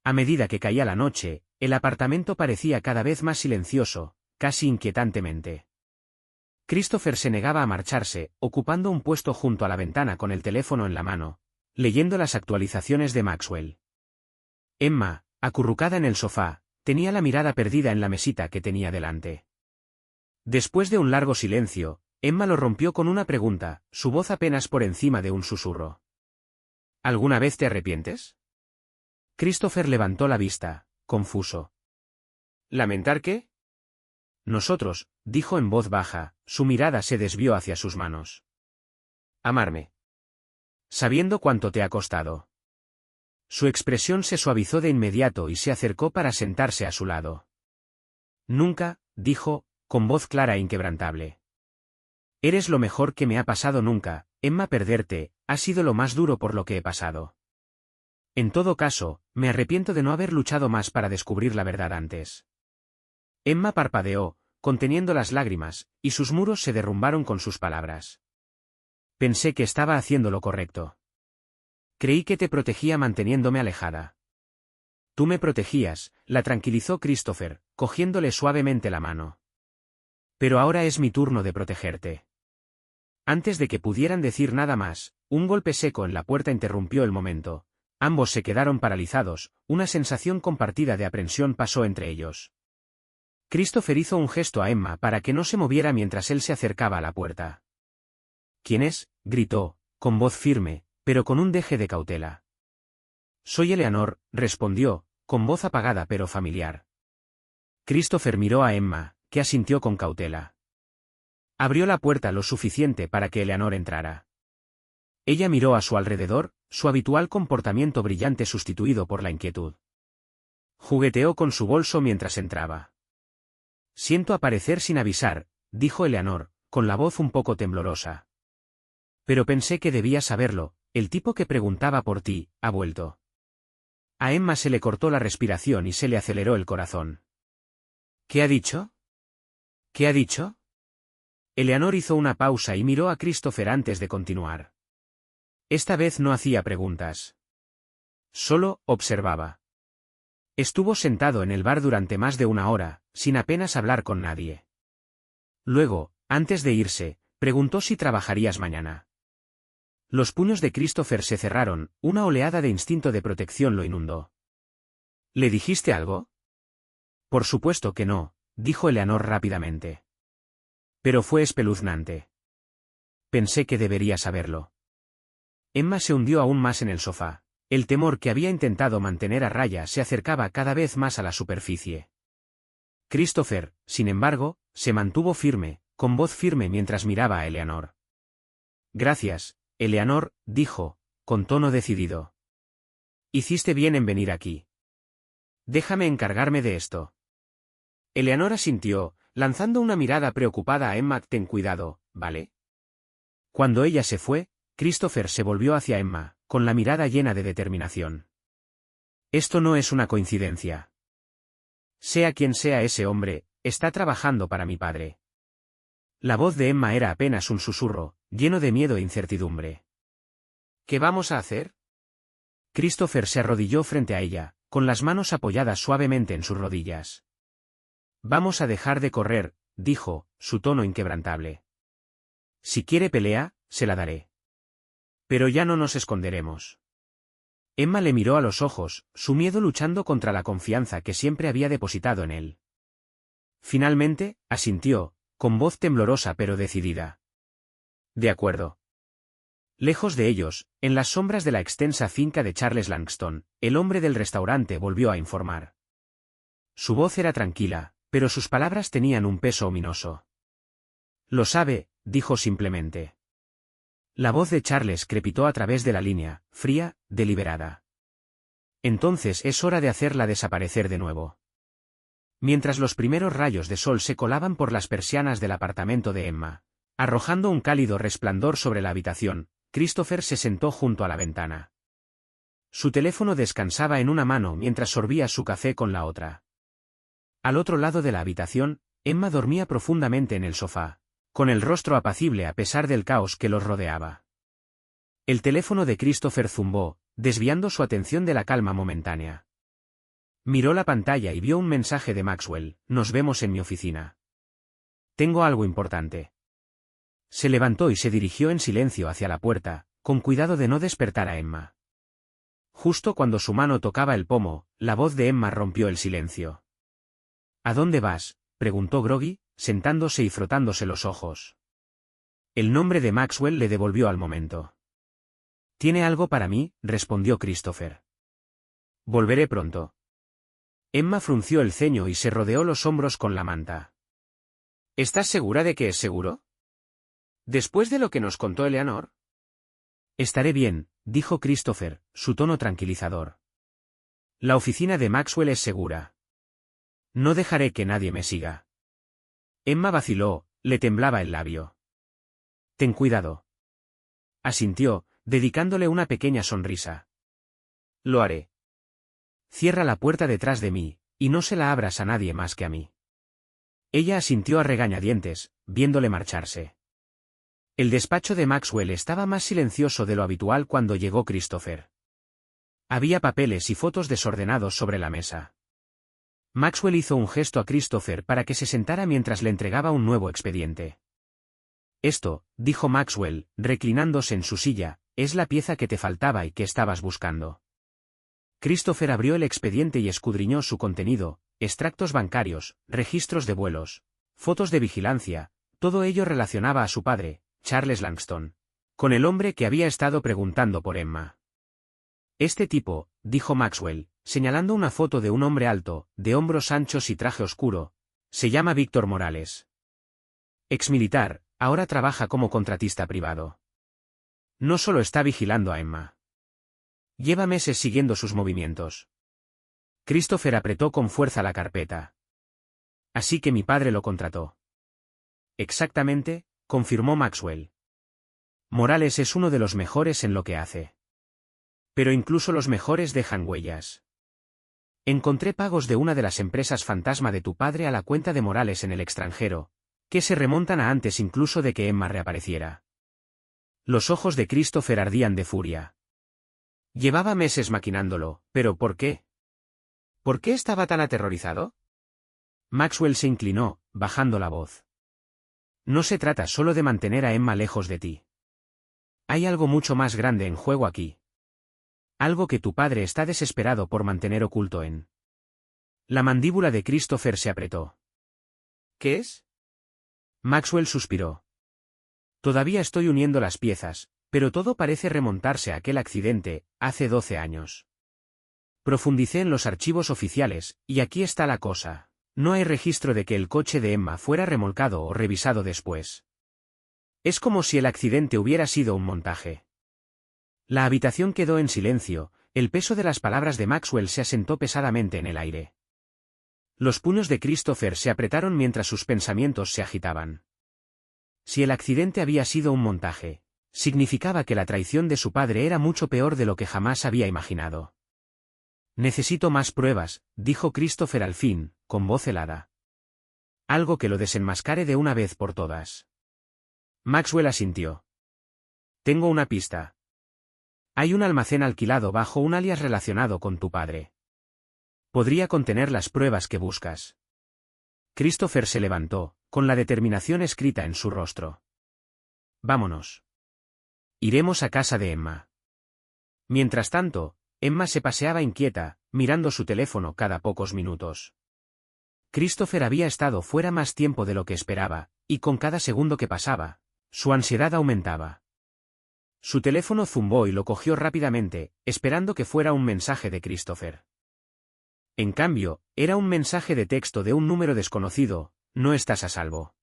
A medida que caía la noche, el apartamento parecía cada vez más silencioso, casi inquietantemente. Christopher se negaba a marcharse, ocupando un puesto junto a la ventana con el teléfono en la mano, leyendo las actualizaciones de Maxwell. Emma, acurrucada en el sofá, tenía la mirada perdida en la mesita que tenía delante. Después de un largo silencio, Emma lo rompió con una pregunta, su voz apenas por encima de un susurro. ¿Alguna vez te arrepientes? Christopher levantó la vista, confuso. ¿Lamentar qué? Nosotros, dijo en voz baja, su mirada se desvió hacia sus manos. Amarme. Sabiendo cuánto te ha costado. Su expresión se suavizó de inmediato y se acercó para sentarse a su lado. Nunca, dijo, con voz clara e inquebrantable. Eres lo mejor que me ha pasado nunca, Emma. Perderte, ha sido lo más duro por lo que he pasado. En todo caso, me arrepiento de no haber luchado más para descubrir la verdad antes. Emma parpadeó, conteniendo las lágrimas, y sus muros se derrumbaron con sus palabras. Pensé que estaba haciendo lo correcto. Creí que te protegía manteniéndome alejada. Tú me protegías, la tranquilizó Christopher, cogiéndole suavemente la mano. Pero ahora es mi turno de protegerte. Antes de que pudieran decir nada más, un golpe seco en la puerta interrumpió el momento. Ambos se quedaron paralizados, una sensación compartida de aprensión pasó entre ellos. Christopher hizo un gesto a Emma para que no se moviera mientras él se acercaba a la puerta. ¿Quién es?, gritó, con voz firme, pero con un deje de cautela. Soy Eleanor, respondió, con voz apagada pero familiar. Christopher miró a Emma, que asintió con cautela. Abrió la puerta lo suficiente para que Eleanor entrara. Ella miró a su alrededor, su habitual comportamiento brillante sustituido por la inquietud. Jugueteó con su bolso mientras entraba. Siento aparecer sin avisar, dijo Eleanor, con la voz un poco temblorosa. Pero pensé que debías saberlo, el tipo que preguntaba por ti, ha vuelto. A Emma se le cortó la respiración y se le aceleró el corazón. ¿Qué ha dicho? ¿Qué ha dicho? Eleanor hizo una pausa y miró a Christopher antes de continuar. Esta vez no hacía preguntas. Solo observaba. Estuvo sentado en el bar durante más de una hora, sin apenas hablar con nadie. Luego, antes de irse, preguntó si trabajarías mañana. Los puños de Christopher se cerraron, una oleada de instinto de protección lo inundó. ¿Le dijiste algo? Por supuesto que no, dijo Eleanor rápidamente. Pero fue espeluznante. Pensé que debería saberlo. Emma se hundió aún más en el sofá. El temor que había intentado mantener a raya se acercaba cada vez más a la superficie. Christopher, sin embargo, se mantuvo firme, con voz firme mientras miraba a Eleanor. Gracias, Eleanor, dijo, con tono decidido. Hiciste bien en venir aquí. Déjame encargarme de esto. Eleanor asintió, lanzando una mirada preocupada a Emma. Ten cuidado, ¿vale? Cuando ella se fue, Christopher se volvió hacia Emma, con la mirada llena de determinación. Esto no es una coincidencia. Sea quien sea ese hombre, está trabajando para mi padre. La voz de Emma era apenas un susurro, lleno de miedo e incertidumbre. ¿Qué vamos a hacer? Christopher se arrodilló frente a ella, con las manos apoyadas suavemente en sus rodillas. Vamos a dejar de correr, dijo, su tono inquebrantable. Si quiere pelea, se la daré. Pero ya no nos esconderemos. Emma le miró a los ojos, su miedo luchando contra la confianza que siempre había depositado en él. Finalmente, asintió, con voz temblorosa pero decidida. De acuerdo. Lejos de ellos, en las sombras de la extensa finca de Charles Langston, el hombre del restaurante volvió a informar. Su voz era tranquila, pero sus palabras tenían un peso ominoso. Lo sabe, dijo simplemente. La voz de Charles crepitó a través de la línea, fría, deliberada. Entonces es hora de hacerla desaparecer de nuevo. Mientras los primeros rayos de sol se colaban por las persianas del apartamento de Emma, arrojando un cálido resplandor sobre la habitación, Christopher se sentó junto a la ventana. Su teléfono descansaba en una mano mientras sorbía su café con la otra. Al otro lado de la habitación, Emma dormía profundamente en el sofá, con el rostro apacible a pesar del caos que los rodeaba. El teléfono de Christopher zumbó, desviando su atención de la calma momentánea. Miró la pantalla y vio un mensaje de Maxwell: nos vemos en mi oficina. Tengo algo importante. Se levantó y se dirigió en silencio hacia la puerta, con cuidado de no despertar a Emma. Justo cuando su mano tocaba el pomo, la voz de Emma rompió el silencio. ¿A dónde vas?, preguntó Groggy, sentándose y frotándose los ojos. El nombre de Maxwell le devolvió al momento. ¿Tiene algo para mí?, respondió Christopher. Volveré pronto. Emma frunció el ceño y se rodeó los hombros con la manta. ¿Estás segura de que es seguro? ¿Después de lo que nos contó Eleanor? Estaré bien, dijo Christopher, su tono tranquilizador. La oficina de Maxwell es segura. No dejaré que nadie me siga. Emma vaciló, le temblaba el labio. Ten cuidado. Asintió, dedicándole una pequeña sonrisa. Lo haré. Cierra la puerta detrás de mí, y no se la abras a nadie más que a mí. Ella asintió a regañadientes, viéndole marcharse. El despacho de Maxwell estaba más silencioso de lo habitual cuando llegó Christopher. Había papeles y fotos desordenados sobre la mesa. Maxwell hizo un gesto a Christopher para que se sentara mientras le entregaba un nuevo expediente. Esto, dijo Maxwell, reclinándose en su silla, es la pieza que te faltaba y que estabas buscando. Christopher abrió el expediente y escudriñó su contenido: extractos bancarios, registros de vuelos, fotos de vigilancia, todo ello relacionaba a su padre, Charles Langston, con el hombre que había estado preguntando por Emma. Este tipo, dijo Maxwell, señalando una foto de un hombre alto, de hombros anchos y traje oscuro, se llama Víctor Morales. Exmilitar, ahora trabaja como contratista privado. No solo está vigilando a Emma. Lleva meses siguiendo sus movimientos. Christopher apretó con fuerza la carpeta. Así que mi padre lo contrató. Exactamente, confirmó Maxwell. Morales es uno de los mejores en lo que hace. Pero incluso los mejores dejan huellas. Encontré pagos de una de las empresas fantasma de tu padre a la cuenta de Morales en el extranjero, que se remontan a antes incluso de que Emma reapareciera. Los ojos de Christopher ardían de furia. Llevaba meses maquinándolo, pero ¿por qué? ¿Por qué estaba tan aterrorizado? Maxwell se inclinó, bajando la voz. No se trata solo de mantener a Emma lejos de ti. Hay algo mucho más grande en juego aquí. Algo que tu padre está desesperado por mantener oculto en. La mandíbula de Christopher se apretó. ¿Qué es? Maxwell suspiró. Todavía estoy uniendo las piezas, pero todo parece remontarse a aquel accidente, hace 12 años. Profundicé en los archivos oficiales, y aquí está la cosa. No hay registro de que el coche de Emma fuera remolcado o revisado después. Es como si el accidente hubiera sido un montaje. La habitación quedó en silencio, el peso de las palabras de Maxwell se asentó pesadamente en el aire. Los puños de Christopher se apretaron mientras sus pensamientos se agitaban. Si el accidente había sido un montaje, significaba que la traición de su padre era mucho peor de lo que jamás había imaginado. Necesito más pruebas, dijo Christopher al fin, con voz helada. Algo que lo desenmascare de una vez por todas. Maxwell asintió. Tengo una pista. Hay un almacén alquilado bajo un alias relacionado con tu padre. Podría contener las pruebas que buscas. Christopher se levantó, con la determinación escrita en su rostro. Vámonos. Iremos a casa de Emma. Mientras tanto, Emma se paseaba inquieta, mirando su teléfono cada pocos minutos. Christopher había estado fuera más tiempo de lo que esperaba, y con cada segundo que pasaba, su ansiedad aumentaba. Su teléfono zumbó y lo cogió rápidamente, esperando que fuera un mensaje de Christopher. En cambio, era un mensaje de texto de un número desconocido: no estás a salvo.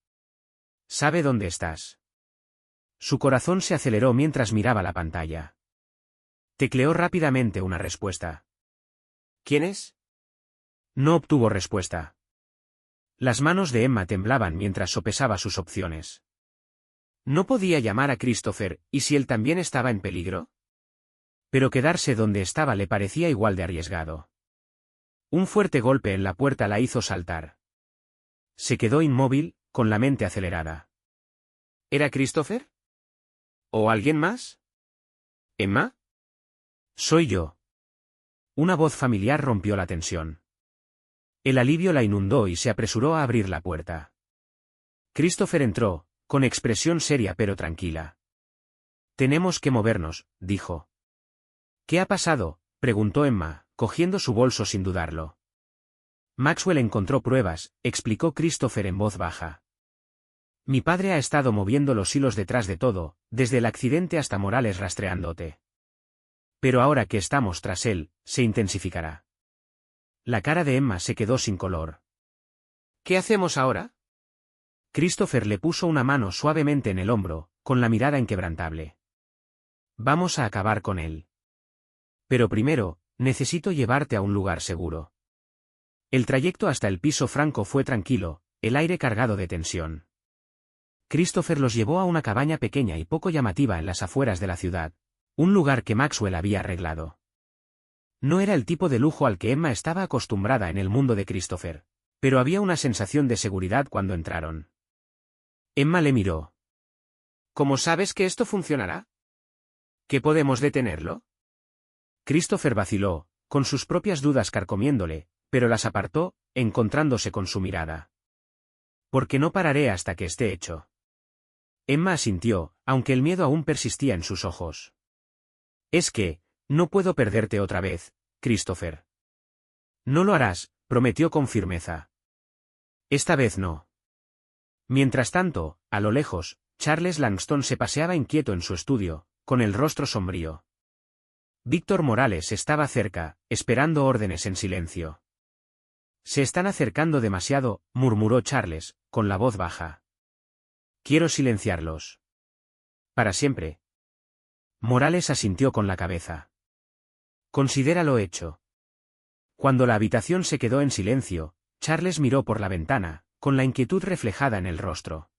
¿Sabe dónde estás? Su corazón se aceleró mientras miraba la pantalla. Tecleó rápidamente una respuesta. ¿Quién es? No obtuvo respuesta. Las manos de Emma temblaban mientras sopesaba sus opciones. No podía llamar a Christopher, ¿y si él también estaba en peligro? Pero quedarse donde estaba le parecía igual de arriesgado. Un fuerte golpe en la puerta la hizo saltar. Se quedó inmóvil, con la mente acelerada. ¿Era Christopher? ¿O alguien más? ¿Emma? Soy yo. Una voz familiar rompió la tensión. El alivio la inundó y se apresuró a abrir la puerta. Christopher entró, con expresión seria pero tranquila. Tenemos que movernos, dijo. ¿Qué ha pasado?, preguntó Emma, cogiendo su bolso sin dudarlo. Maxwell encontró pruebas, explicó Christopher en voz baja. Mi padre ha estado moviendo los hilos detrás de todo, desde el accidente hasta Morales rastreándote. Pero ahora que estamos tras él, se intensificará. La cara de Emma se quedó sin color. ¿Qué hacemos ahora? Christopher le puso una mano suavemente en el hombro, con la mirada inquebrantable. Vamos a acabar con él. Pero primero, necesito llevarte a un lugar seguro. El trayecto hasta el piso franco fue tranquilo, el aire cargado de tensión. Christopher los llevó a una cabaña pequeña y poco llamativa en las afueras de la ciudad, un lugar que Maxwell había arreglado. No era el tipo de lujo al que Emma estaba acostumbrada en el mundo de Christopher, pero había una sensación de seguridad cuando entraron. Emma le miró. ¿Cómo sabes que esto funcionará? ¿Qué podemos detenerlo? Christopher vaciló, con sus propias dudas carcomiéndole, pero las apartó, encontrándose con su mirada. Porque no pararé hasta que esté hecho. Emma asintió, aunque el miedo aún persistía en sus ojos. Es que, no puedo perderte otra vez, Christopher. No lo harás, prometió con firmeza. Esta vez no. Mientras tanto, a lo lejos, Charles Langston se paseaba inquieto en su estudio, con el rostro sombrío. Víctor Morales estaba cerca, esperando órdenes en silencio. Se están acercando demasiado, murmuró Charles, con la voz baja. Quiero silenciarlos. Para siempre. Morales asintió con la cabeza. Considéralo hecho. Cuando la habitación se quedó en silencio, Charles miró por la ventana, con la inquietud reflejada en el rostro.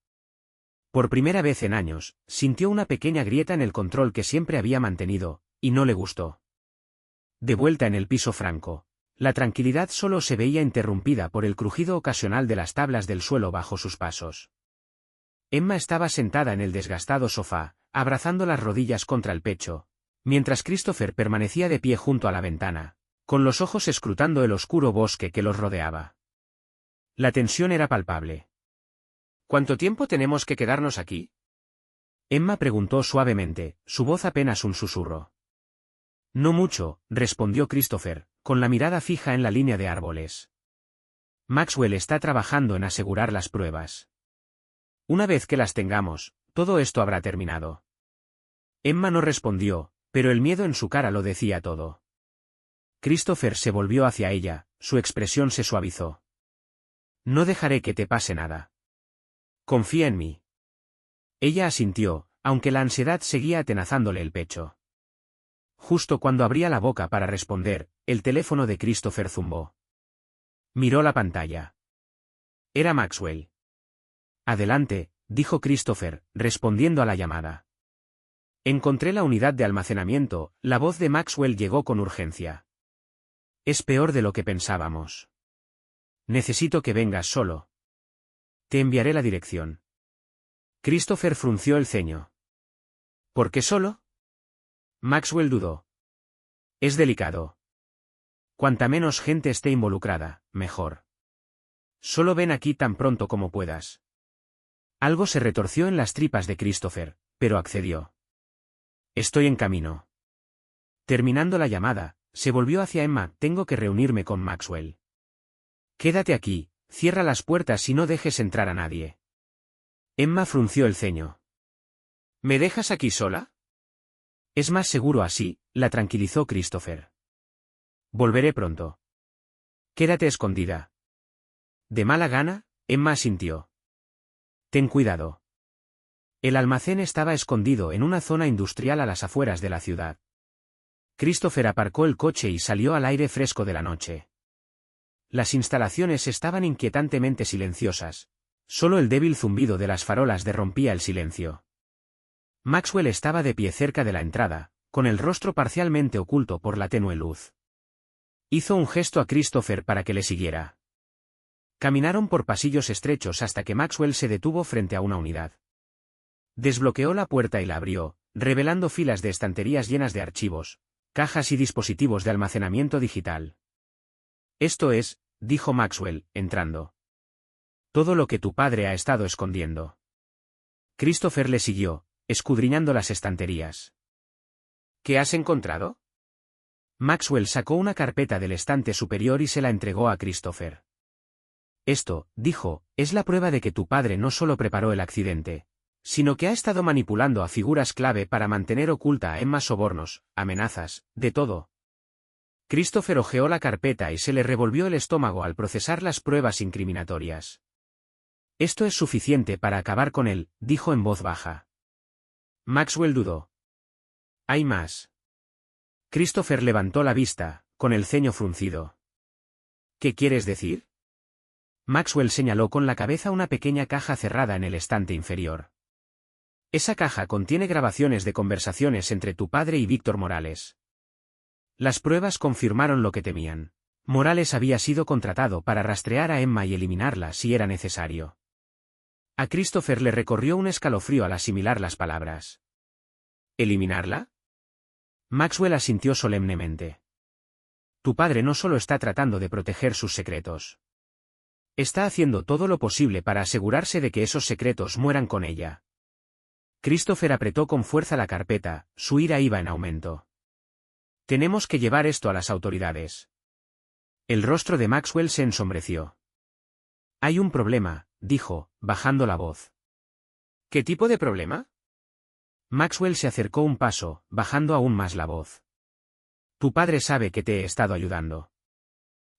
Por primera vez en años, sintió una pequeña grieta en el control que siempre había mantenido, y no le gustó. De vuelta en el piso franco, la tranquilidad solo se veía interrumpida por el crujido ocasional de las tablas del suelo bajo sus pasos. Emma estaba sentada en el desgastado sofá, abrazando las rodillas contra el pecho, mientras Christopher permanecía de pie junto a la ventana, con los ojos escrutando el oscuro bosque que los rodeaba. La tensión era palpable. ¿Cuánto tiempo tenemos que quedarnos aquí? Emma preguntó suavemente, su voz apenas un susurro. No mucho, respondió Christopher, con la mirada fija en la línea de árboles. Maxwell está trabajando en asegurar las pruebas. Una vez que las tengamos, todo esto habrá terminado. Emma no respondió, pero el miedo en su cara lo decía todo. Christopher se volvió hacia ella, su expresión se suavizó. No dejaré que te pase nada. Confía en mí. Ella asintió, aunque la ansiedad seguía atenazándole el pecho. Justo cuando abría la boca para responder, el teléfono de Christopher zumbó. Miró la pantalla. Era Maxwell. Adelante, dijo Christopher, respondiendo a la llamada. Encontré la unidad de almacenamiento, la voz de Maxwell llegó con urgencia. Es peor de lo que pensábamos. Necesito que vengas solo. Te enviaré la dirección. Christopher frunció el ceño. ¿Por qué solo? Maxwell dudó. Es delicado. Cuanta menos gente esté involucrada, mejor. Solo ven aquí tan pronto como puedas. Algo se retorció en las tripas de Christopher, pero accedió. Estoy en camino. Terminando la llamada, se volvió hacia Emma. Tengo que reunirme con Maxwell. Quédate aquí, cierra las puertas y no dejes entrar a nadie. Emma frunció el ceño. ¿Me dejas aquí sola? Es más seguro así, la tranquilizó Christopher. Volveré pronto. Quédate escondida. De mala gana, Emma asintió. Ten cuidado. El almacén estaba escondido en una zona industrial a las afueras de la ciudad. Christopher aparcó el coche y salió al aire fresco de la noche. Las instalaciones estaban inquietantemente silenciosas. Solo el débil zumbido de las farolas derrumpía el silencio. Maxwell estaba de pie cerca de la entrada, con el rostro parcialmente oculto por la tenue luz. Hizo un gesto a Christopher para que le siguiera. Caminaron por pasillos estrechos hasta que Maxwell se detuvo frente a una unidad. Desbloqueó la puerta y la abrió, revelando filas de estanterías llenas de archivos, cajas y dispositivos de almacenamiento digital. Esto es, dijo Maxwell, entrando. Todo lo que tu padre ha estado escondiendo. Christopher le siguió, escudriñando las estanterías. ¿Qué has encontrado? Maxwell sacó una carpeta del estante superior y se la entregó a Christopher. Esto, dijo, es la prueba de que tu padre no solo preparó el accidente, sino que ha estado manipulando a figuras clave para mantener oculta a Emma sobornos, amenazas, de todo. Christopher hojeó la carpeta y se le revolvió el estómago al procesar las pruebas incriminatorias. Esto es suficiente para acabar con él, dijo en voz baja. Maxwell dudó. Hay más. Christopher levantó la vista, con el ceño fruncido. ¿Qué quieres decir? Maxwell señaló con la cabeza una pequeña caja cerrada en el estante inferior. Esa caja contiene grabaciones de conversaciones entre tu padre y Víctor Morales. Las pruebas confirmaron lo que temían. Morales había sido contratado para rastrear a Emma y eliminarla si era necesario. A Christopher le recorrió un escalofrío al asimilar las palabras. ¿Eliminarla? Maxwell asintió solemnemente. Tu padre no solo está tratando de proteger sus secretos. Está haciendo todo lo posible para asegurarse de que esos secretos mueran con ella. Christopher apretó con fuerza la carpeta, su ira iba en aumento. Tenemos que llevar esto a las autoridades. El rostro de Maxwell se ensombreció. Hay un problema, dijo, bajando la voz. ¿Qué tipo de problema? Maxwell se acercó un paso, bajando aún más la voz. Tu padre sabe que te he estado ayudando.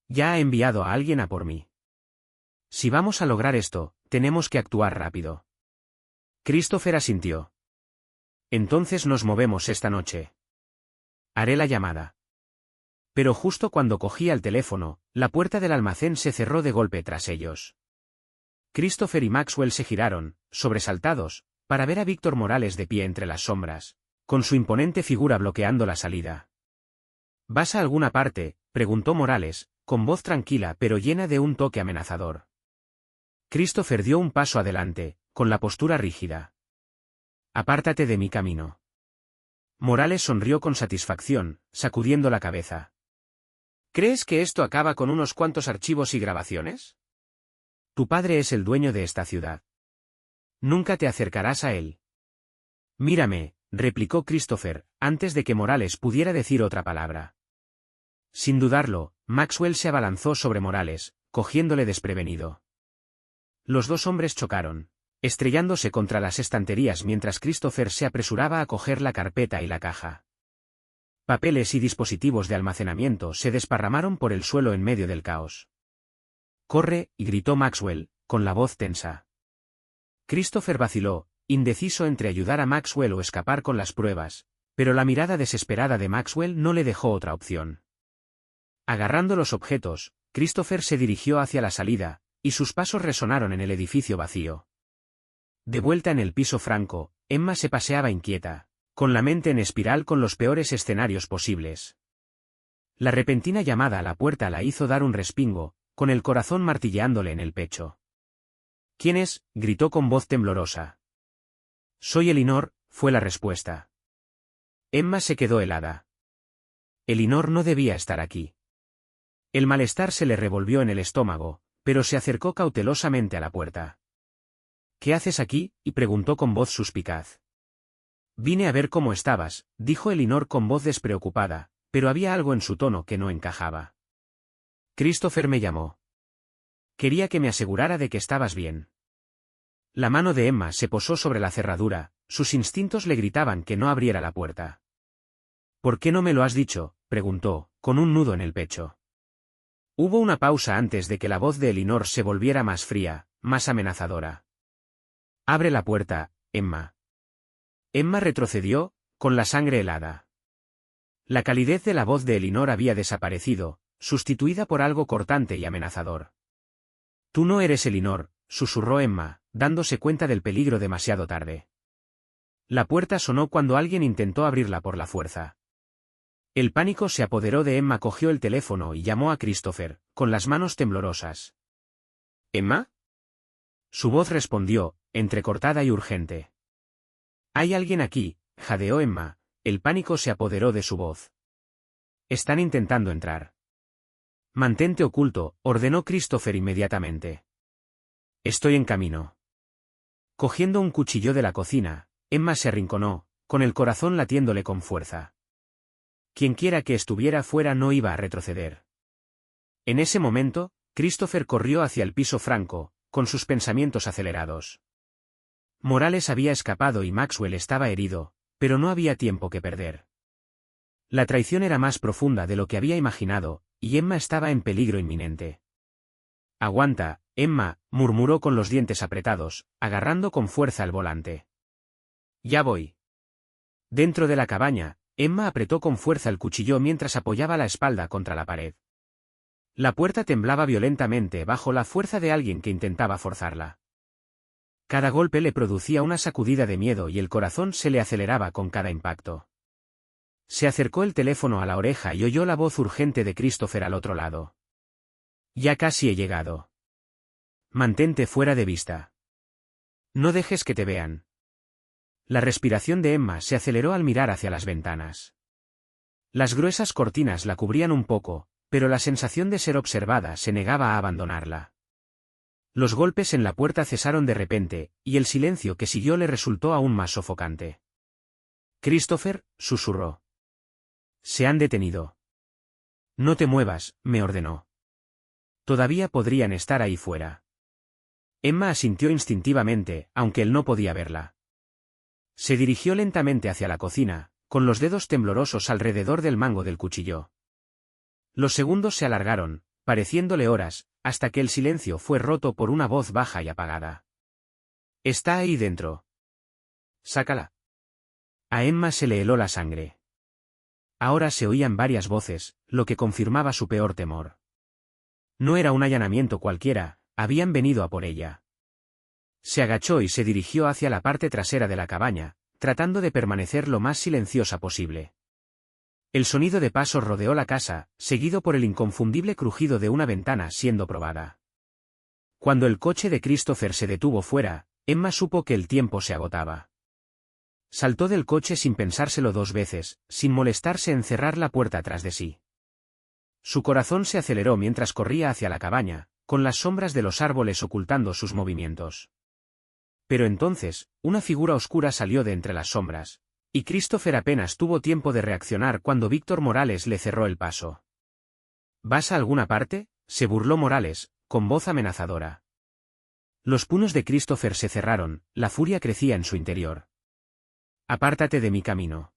Ya ha enviado a alguien a por mí. Si vamos a lograr esto, tenemos que actuar rápido. Christopher asintió. Entonces nos movemos esta noche. Haré la llamada. Pero justo cuando cogía el teléfono, la puerta del almacén se cerró de golpe tras ellos. Christopher y Maxwell se giraron, sobresaltados, para ver a Víctor Morales de pie entre las sombras, con su imponente figura bloqueando la salida. ¿Vas a alguna parte?, preguntó Morales, con voz tranquila pero llena de un toque amenazador. Christopher dio un paso adelante, con la postura rígida. Apártate de mi camino. Morales sonrió con satisfacción, sacudiendo la cabeza. ¿Crees que esto acaba con unos cuantos archivos y grabaciones? Tu padre es el dueño de esta ciudad. Nunca te acercarás a él. Mírame, replicó Christopher, antes de que Morales pudiera decir otra palabra. Sin dudarlo, Maxwell se abalanzó sobre Morales, cogiéndole desprevenido. Los dos hombres chocaron, estrellándose contra las estanterías mientras Christopher se apresuraba a coger la carpeta y la caja. Papeles y dispositivos de almacenamiento se desparramaron por el suelo en medio del caos. «¡Corre!», gritó Maxwell, con la voz tensa. Christopher vaciló, indeciso entre ayudar a Maxwell o escapar con las pruebas, pero la mirada desesperada de Maxwell no le dejó otra opción. Agarrando los objetos, Christopher se dirigió hacia la salida, y sus pasos resonaron en el edificio vacío. De vuelta en el piso franco, Emma se paseaba inquieta, con la mente en espiral con los peores escenarios posibles. La repentina llamada a la puerta la hizo dar un respingo, con el corazón martilleándole en el pecho. —¿Quién es? —gritó con voz temblorosa. —Soy Elinor —fue la respuesta. Emma se quedó helada. Elinor no debía estar aquí. El malestar se le revolvió en el estómago, pero se acercó cautelosamente a la puerta. —¿Qué haces aquí? —y preguntó con voz suspicaz. —Vine a ver cómo estabas —dijo Elinor con voz despreocupada, pero había algo en su tono que no encajaba. —Christopher me llamó. Quería que me asegurara de que estabas bien. La mano de Emma se posó sobre la cerradura, sus instintos le gritaban que no abriera la puerta. —¿Por qué no me lo has dicho? —preguntó, con un nudo en el pecho. Hubo una pausa antes de que la voz de Elinor se volviera más fría, más amenazadora. —Abre la puerta, Emma. Emma retrocedió, con la sangre helada. La calidez de la voz de Elinor había desaparecido, sustituida por algo cortante y amenazador. —Tú no eres Elinor —susurró Emma, dándose cuenta del peligro demasiado tarde. La puerta sonó cuando alguien intentó abrirla por la fuerza. El pánico se apoderó de Emma, cogió el teléfono y llamó a Christopher, con las manos temblorosas. —¿Emma? Su voz respondió, entrecortada y urgente. —Hay alguien aquí —jadeó Emma, el pánico se apoderó de su voz. —Están intentando entrar. —Mantente oculto —ordenó Christopher inmediatamente. —Estoy en camino. Cogiendo un cuchillo de la cocina, Emma se arrinconó, con el corazón latiéndole con fuerza. Quienquiera que estuviera fuera no iba a retroceder. En ese momento, Christopher corrió hacia el piso franco, con sus pensamientos acelerados. Morales había escapado y Maxwell estaba herido, pero no había tiempo que perder. La traición era más profunda de lo que había imaginado, y Emma estaba en peligro inminente. —Aguanta, Emma —murmuró con los dientes apretados, agarrando con fuerza el volante. —Ya voy. Dentro de la cabaña, Emma apretó con fuerza el cuchillo mientras apoyaba la espalda contra la pared. La puerta temblaba violentamente bajo la fuerza de alguien que intentaba forzarla. Cada golpe le producía una sacudida de miedo y el corazón se le aceleraba con cada impacto. Se acercó el teléfono a la oreja y oyó la voz urgente de Christopher al otro lado. —Ya casi he llegado. Mantente fuera de vista. No dejes que te vean. La respiración de Emma se aceleró al mirar hacia las ventanas. Las gruesas cortinas la cubrían un poco, pero la sensación de ser observada se negaba a abandonarla. Los golpes en la puerta cesaron de repente, y el silencio que siguió le resultó aún más sofocante. —Christopher —susurró—. Se han detenido. No te muevas, me ordenó. Todavía podrían estar ahí fuera. Emma asintió instintivamente, aunque él no podía verla. Se dirigió lentamente hacia la cocina, con los dedos temblorosos alrededor del mango del cuchillo. Los segundos se alargaron, pareciéndole horas, hasta que el silencio fue roto por una voz baja y apagada. —Está ahí dentro. Sácala. A Emma se le heló la sangre. Ahora se oían varias voces, lo que confirmaba su peor temor. No era un allanamiento cualquiera, habían venido a por ella. Se agachó y se dirigió hacia la parte trasera de la cabaña, tratando de permanecer lo más silenciosa posible. El sonido de pasos rodeó la casa, seguido por el inconfundible crujido de una ventana siendo probada. Cuando el coche de Christopher se detuvo fuera, Emma supo que el tiempo se agotaba. Saltó del coche sin pensárselo dos veces, sin molestarse en cerrar la puerta tras de sí. Su corazón se aceleró mientras corría hacia la cabaña, con las sombras de los árboles ocultando sus movimientos. Pero entonces, una figura oscura salió de entre las sombras, y Christopher apenas tuvo tiempo de reaccionar cuando Víctor Morales le cerró el paso. —¿Vas a alguna parte? —se burló Morales, con voz amenazadora. Los puños de Christopher se cerraron, la furia crecía en su interior. —Apártate de mi camino.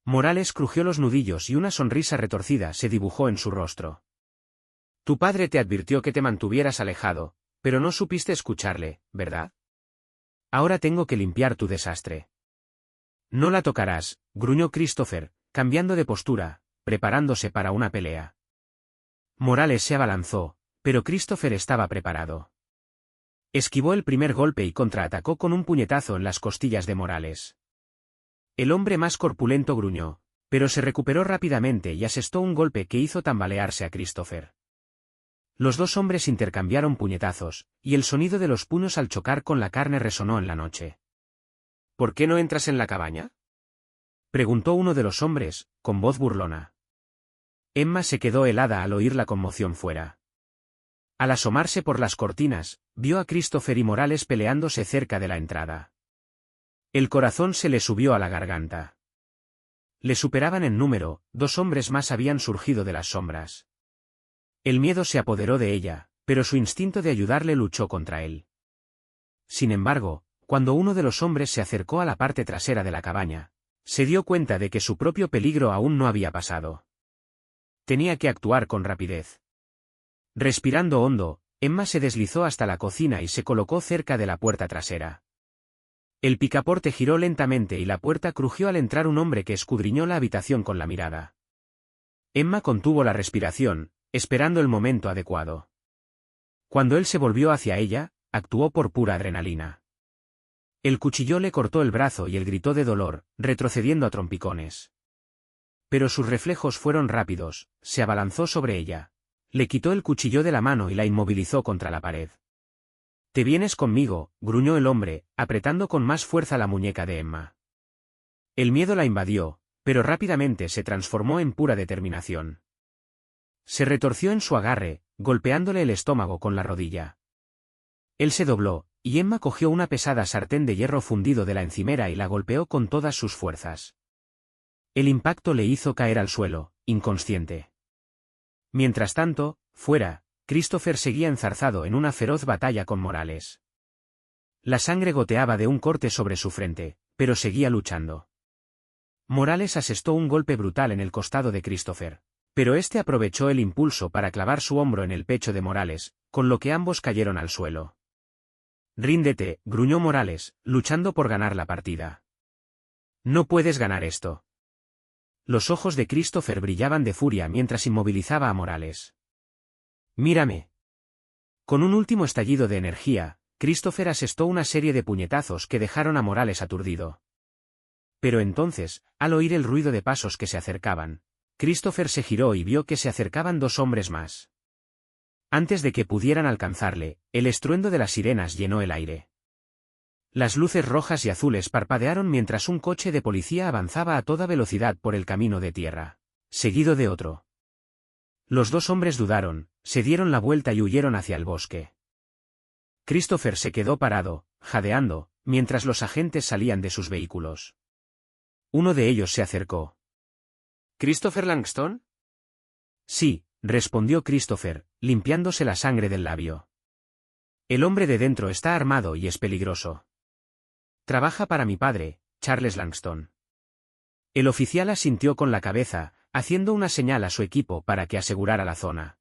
Morales crujió los nudillos y una sonrisa retorcida se dibujó en su rostro. Tu padre te advirtió que te mantuvieras alejado, pero no supiste escucharle, ¿verdad? Ahora tengo que limpiar tu desastre. No la tocarás, gruñó Christopher, cambiando de postura, preparándose para una pelea. Morales se abalanzó, pero Christopher estaba preparado. Esquivó el primer golpe y contraatacó con un puñetazo en las costillas de Morales. El hombre más corpulento gruñó, pero se recuperó rápidamente y asestó un golpe que hizo tambalearse a Christopher. Los dos hombres intercambiaron puñetazos, y el sonido de los puños al chocar con la carne resonó en la noche. ¿Por qué no entras en la cabaña?, preguntó uno de los hombres, con voz burlona. Emma se quedó helada al oír la conmoción fuera. Al asomarse por las cortinas, vio a Christopher y Morales peleándose cerca de la entrada. El corazón se le subió a la garganta. Le superaban en número, dos hombres más habían surgido de las sombras. El miedo se apoderó de ella, pero su instinto de ayudarle luchó contra él. Sin embargo, cuando uno de los hombres se acercó a la parte trasera de la cabaña, se dio cuenta de que su propio peligro aún no había pasado. Tenía que actuar con rapidez. Respirando hondo, Emma se deslizó hasta la cocina y se colocó cerca de la puerta trasera. El picaporte giró lentamente y la puerta crujió al entrar un hombre que escudriñó la habitación con la mirada. Emma contuvo la respiración, esperando el momento adecuado. Cuando él se volvió hacia ella, actuó por pura adrenalina. El cuchillo le cortó el brazo y él gritó de dolor, retrocediendo a trompicones. Pero sus reflejos fueron rápidos, se abalanzó sobre ella. Le quitó el cuchillo de la mano y la inmovilizó contra la pared. «Te vienes conmigo», gruñó el hombre, apretando con más fuerza la muñeca de Emma. El miedo la invadió, pero rápidamente se transformó en pura determinación. Se retorció en su agarre, golpeándole el estómago con la rodilla. Él se dobló, y Emma cogió una pesada sartén de hierro fundido de la encimera y la golpeó con todas sus fuerzas. El impacto le hizo caer al suelo, inconsciente. Mientras tanto, fuera, Christopher seguía enzarzado en una feroz batalla con Morales. La sangre goteaba de un corte sobre su frente, pero seguía luchando. Morales asestó un golpe brutal en el costado de Christopher, pero este aprovechó el impulso para clavar su hombro en el pecho de Morales, con lo que ambos cayeron al suelo. «Ríndete», gruñó Morales, luchando por ganar la partida. «No puedes ganar esto». Los ojos de Christopher brillaban de furia mientras inmovilizaba a Morales. «Mírame». Con un último estallido de energía, Christopher asestó una serie de puñetazos que dejaron a Morales aturdido. Pero entonces, al oír el ruido de pasos que se acercaban, Christopher se giró y vio que se acercaban dos hombres más. Antes de que pudieran alcanzarle, el estruendo de las sirenas llenó el aire. Las luces rojas y azules parpadearon mientras un coche de policía avanzaba a toda velocidad por el camino de tierra, seguido de otro. Los dos hombres dudaron, se dieron la vuelta y huyeron hacia el bosque. Christopher se quedó parado, jadeando, mientras los agentes salían de sus vehículos. Uno de ellos se acercó. ¿Christopher Langston? Sí, respondió Christopher, limpiándose la sangre del labio. El hombre de dentro está armado y es peligroso. Trabaja para mi padre, Charles Langston. El oficial asintió con la cabeza, haciendo una señal a su equipo para que asegurara la zona.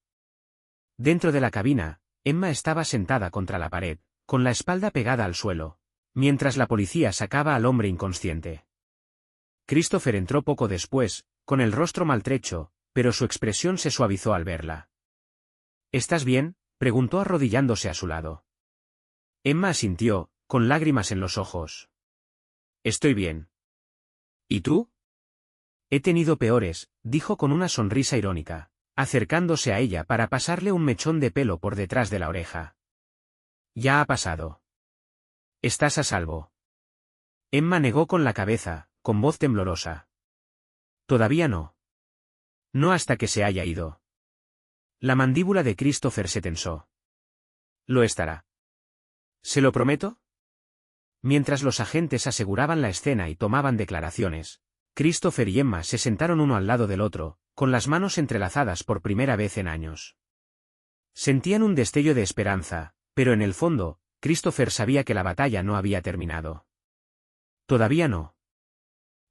Dentro de la cabina, Emma estaba sentada contra la pared, con la espalda pegada al suelo, mientras la policía sacaba al hombre inconsciente. Christopher entró poco después, con el rostro maltrecho, pero su expresión se suavizó al verla. ¿Estás bien?, preguntó arrodillándose a su lado. Emma asintió, con lágrimas en los ojos. Estoy bien. ¿Y tú? He tenido peores, dijo con una sonrisa irónica, acercándose a ella para pasarle un mechón de pelo por detrás de la oreja. Ya ha pasado. Estás a salvo. Emma negó con la cabeza, con voz temblorosa. Todavía no. No hasta que se haya ido. La mandíbula de Christopher se tensó. Lo estará. ¿Se lo prometo? Mientras los agentes aseguraban la escena y tomaban declaraciones, Christopher y Emma se sentaron uno al lado del otro, con las manos entrelazadas por primera vez en años. Sentían un destello de esperanza, pero en el fondo, Christopher sabía que la batalla no había terminado. Todavía no.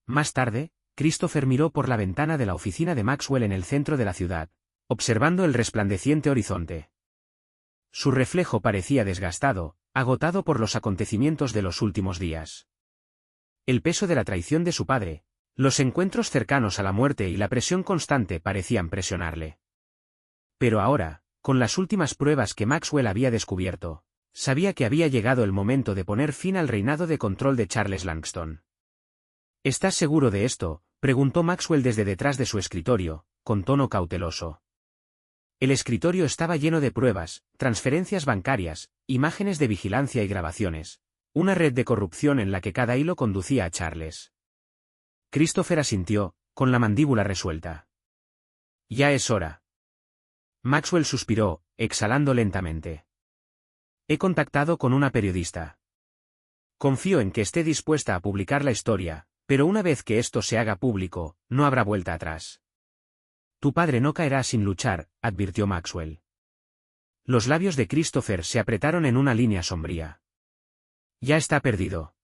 Más tarde, Christopher miró por la ventana de la oficina de Maxwell en el centro de la ciudad, observando el resplandeciente horizonte. Su reflejo parecía desgastado, agotado por los acontecimientos de los últimos días. El peso de la traición de su padre, los encuentros cercanos a la muerte y la presión constante parecían presionarle. Pero ahora, con las últimas pruebas que Maxwell había descubierto, sabía que había llegado el momento de poner fin al reinado de control de Charles Langston. ¿Estás seguro de esto?, preguntó Maxwell desde detrás de su escritorio, con tono cauteloso. El escritorio estaba lleno de pruebas, transferencias bancarias, imágenes de vigilancia y grabaciones, una red de corrupción en la que cada hilo conducía a Charles. Christopher asintió, con la mandíbula resuelta. Ya es hora. Maxwell suspiró, exhalando lentamente. He contactado con una periodista. Confío en que esté dispuesta a publicar la historia, pero una vez que esto se haga público, no habrá vuelta atrás. Tu padre no caerá sin luchar, advirtió Maxwell. Los labios de Christopher se apretaron en una línea sombría. Ya está perdido.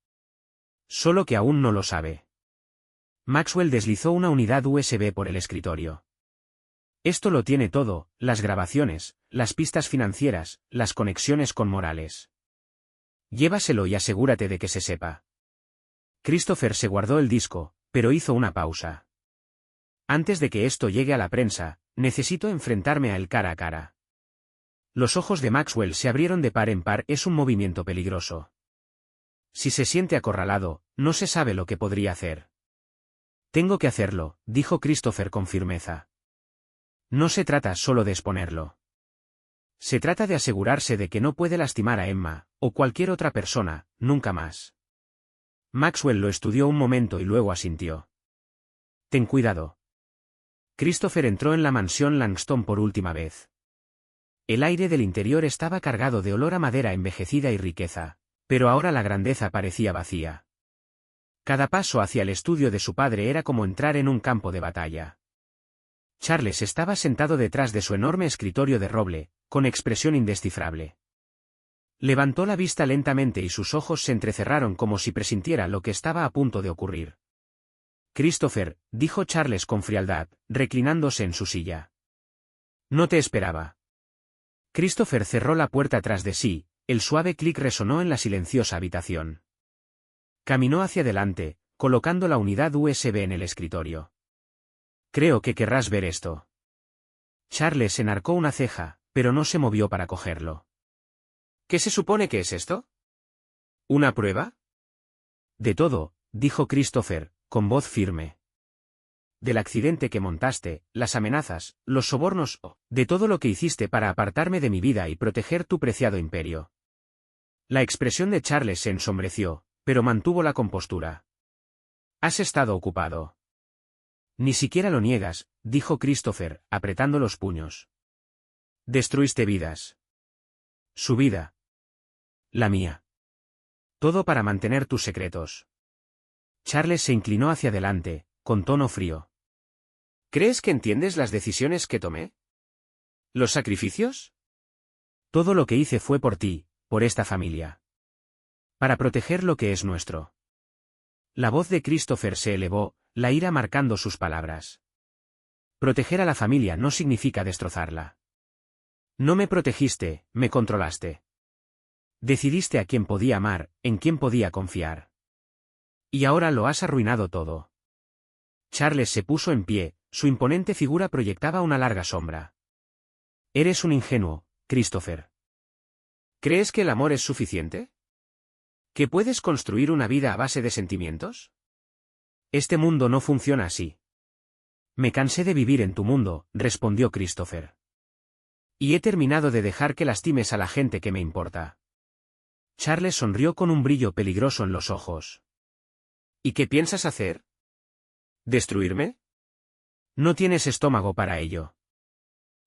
Solo que aún no lo sabe. Maxwell deslizó una unidad USB por el escritorio. Esto lo tiene todo, las grabaciones, las pistas financieras, las conexiones con Morales. Llévaselo y asegúrate de que se sepa. Christopher se guardó el disco, pero hizo una pausa. Antes de que esto llegue a la prensa, necesito enfrentarme a él cara a cara. Los ojos de Maxwell se abrieron de par en par. Es un movimiento peligroso. Si se siente acorralado, no se sabe lo que podría hacer. Tengo que hacerlo, dijo Christopher con firmeza. No se trata solo de exponerlo. Se trata de asegurarse de que no puede lastimar a Emma, o cualquier otra persona, nunca más. Maxwell lo estudió un momento y luego asintió. Ten cuidado. Christopher entró en la mansión Langston por última vez. El aire del interior estaba cargado de olor a madera envejecida y riqueza, pero ahora la grandeza parecía vacía. Cada paso hacia el estudio de su padre era como entrar en un campo de batalla. Charles estaba sentado detrás de su enorme escritorio de roble, con expresión indescifrable. Levantó la vista lentamente y sus ojos se entrecerraron como si presintiera lo que estaba a punto de ocurrir. Christopher, dijo Charles con frialdad, reclinándose en su silla. No te esperaba. Christopher cerró la puerta tras de sí, el suave clic resonó en la silenciosa habitación. Caminó hacia adelante, colocando la unidad USB en el escritorio. Creo que querrás ver esto. Charles enarcó una ceja, pero no se movió para cogerlo. ¿Qué se supone que es esto? ¿Una prueba? De todo, dijo Christopher, con voz firme. Del accidente que montaste, las amenazas, los sobornos, de todo lo que hiciste para apartarme de mi vida y proteger tu preciado imperio. La expresión de Charles se ensombreció, pero mantuvo la compostura. Has estado ocupado. Ni siquiera lo niegas, dijo Christopher, apretando los puños. Destruiste vidas. Su vida. La mía. Todo para mantener tus secretos. Charles se inclinó hacia adelante, con tono frío. ¿Crees que entiendes las decisiones que tomé? ¿Los sacrificios? Todo lo que hice fue por ti, por esta familia. Para proteger lo que es nuestro. La voz de Christopher se elevó, la ira marcando sus palabras. Proteger a la familia no significa destrozarla. No me protegiste, me controlaste. Decidiste a quién podía amar, en quién podía confiar. Y ahora lo has arruinado todo. Charles se puso en pie, su imponente figura proyectaba una larga sombra. Eres un ingenuo, Christopher. ¿Crees que el amor es suficiente? ¿Que puedes construir una vida a base de sentimientos? Este mundo no funciona así. Me cansé de vivir en tu mundo, respondió Christopher. Y he terminado de dejar que lastimes a la gente que me importa. Charles sonrió con un brillo peligroso en los ojos. ¿Y qué piensas hacer? ¿Destruirme? No tienes estómago para ello.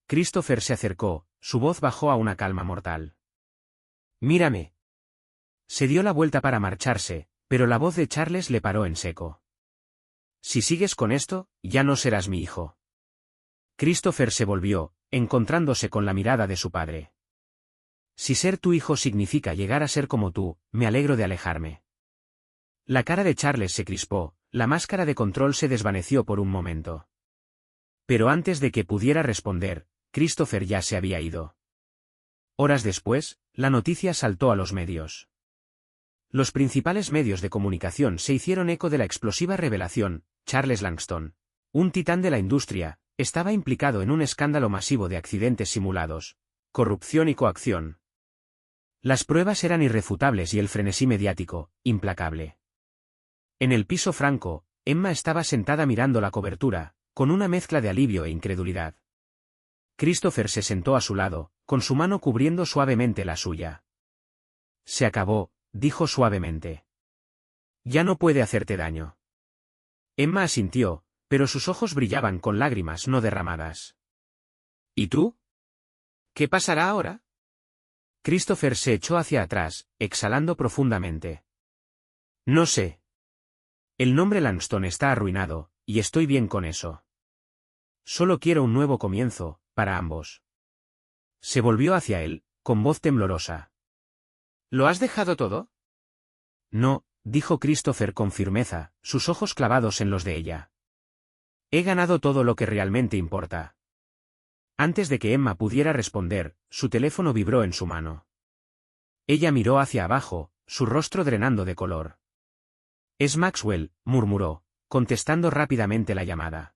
Christopher se acercó, su voz bajó a una calma mortal. Mírame. Se dio la vuelta para marcharse, pero la voz de Charles le paró en seco. Si sigues con esto, ya no serás mi hijo. Christopher se volvió, encontrándose con la mirada de su padre. Si ser tu hijo significa llegar a ser como tú, me alegro de alejarme. La cara de Charles se crispó, la máscara de control se desvaneció por un momento. Pero antes de que pudiera responder, Christopher ya se había ido. Horas después, la noticia saltó a los medios. Los principales medios de comunicación se hicieron eco de la explosiva revelación. Charles Langston, un titán de la industria, estaba implicado en un escándalo masivo de accidentes simulados, corrupción y coacción. Las pruebas eran irrefutables y el frenesí mediático, implacable. En el piso franco, Emma estaba sentada mirando la cobertura, con una mezcla de alivio e incredulidad. Christopher se sentó a su lado, con su mano cubriendo suavemente la suya. Se acabó, dijo suavemente. Ya no puede hacerte daño. Emma asintió, pero sus ojos brillaban con lágrimas no derramadas. ¿Y tú? ¿Qué pasará ahora? Christopher se echó hacia atrás, exhalando profundamente. No sé. El nombre Langston está arruinado, y estoy bien con eso. Solo quiero un nuevo comienzo, para ambos. Se volvió hacia él, con voz temblorosa. ¿Lo has dejado todo? No, dijo Christopher con firmeza, sus ojos clavados en los de ella. He ganado todo lo que realmente importa. Antes de que Emma pudiera responder, su teléfono vibró en su mano. Ella miró hacia abajo, su rostro drenando de color. Es Maxwell, murmuró, contestando rápidamente la llamada.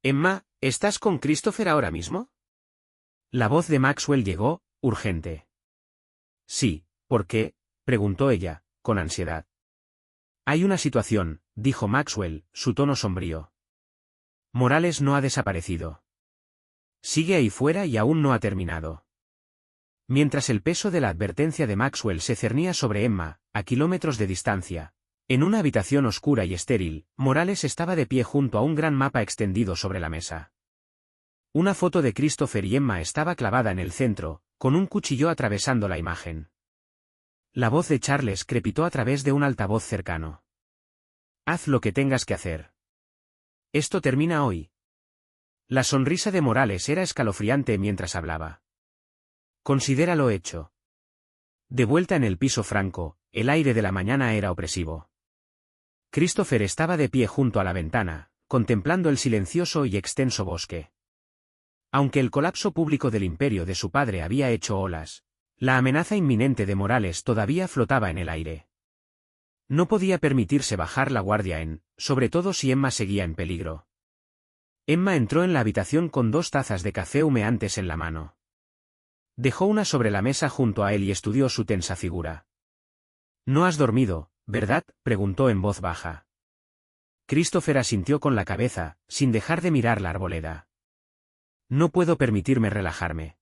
Emma, ¿estás con Christopher ahora mismo? La voz de Maxwell llegó, urgente. Sí, ¿por qué? Preguntó ella, con ansiedad. Hay una situación, dijo Maxwell, su tono sombrío. Morales no ha desaparecido. Sigue ahí fuera y aún no ha terminado. Mientras el peso de la advertencia de Maxwell se cernía sobre Emma, a kilómetros de distancia, en una habitación oscura y estéril, Morales estaba de pie junto a un gran mapa extendido sobre la mesa. Una foto de Christopher y Emma estaba clavada en el centro, con un cuchillo atravesando la imagen. La voz de Charles crepitó a través de un altavoz cercano. Haz lo que tengas que hacer. Esto termina hoy. La sonrisa de Morales era escalofriante mientras hablaba. Considéralo hecho. De vuelta en el piso franco, el aire de la mañana era opresivo. Christopher estaba de pie junto a la ventana, contemplando el silencioso y extenso bosque. Aunque el colapso público del imperio de su padre había hecho olas, la amenaza inminente de Morales todavía flotaba en el aire. No podía permitirse bajar la guardia sobre todo si Emma seguía en peligro. Emma entró en la habitación con 2 tazas de café humeantes en la mano. Dejó una sobre la mesa junto a él y estudió su tensa figura. ¿No has dormido, verdad?, preguntó en voz baja. Christopher asintió con la cabeza, sin dejar de mirar la arboleda. No puedo permitirme relajarme.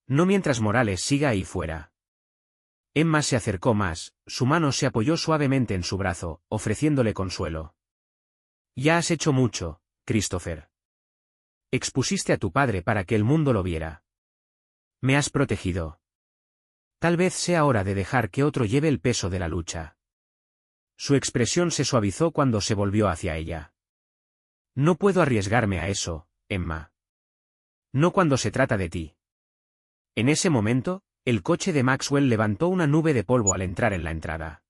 No mientras Morales siga ahí fuera. Emma se acercó más, su mano se apoyó suavemente en su brazo, ofreciéndole consuelo. Ya has hecho mucho, Christopher. Expusiste a tu padre para que el mundo lo viera. Me has protegido. Tal vez sea hora de dejar que otro lleve el peso de la lucha. Su expresión se suavizó cuando se volvió hacia ella. No puedo arriesgarme a eso, Emma. No cuando se trata de ti. En ese momento, el coche de Maxwell levantó una nube de polvo al entrar en la entrada.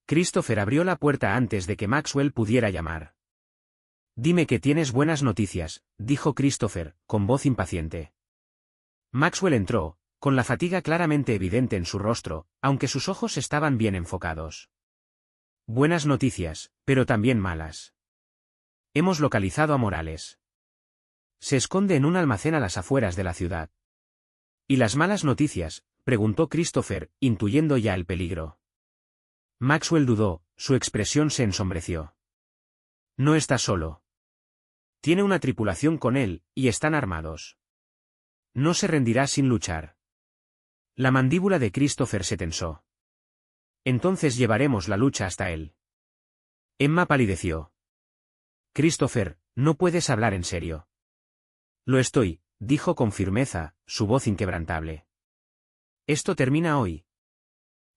Christopher abrió la puerta antes de que Maxwell pudiera llamar. Dime que tienes buenas noticias, dijo Christopher, con voz impaciente. Maxwell entró, con la fatiga claramente evidente en su rostro, aunque sus ojos estaban bien enfocados. Buenas noticias, pero también malas. Hemos localizado a Morales. Se esconde en un almacén a las afueras de la ciudad. ¿Y las malas noticias?, preguntó Christopher, intuyendo ya el peligro. Maxwell dudó, su expresión se ensombreció. No está solo. Tiene una tripulación con él, y están armados. No se rendirá sin luchar. La mandíbula de Christopher se tensó. Entonces llevaremos la lucha hasta él. Emma palideció. Christopher, no puedes hablar en serio. Lo estoy, dijo con firmeza, su voz inquebrantable. Esto termina hoy.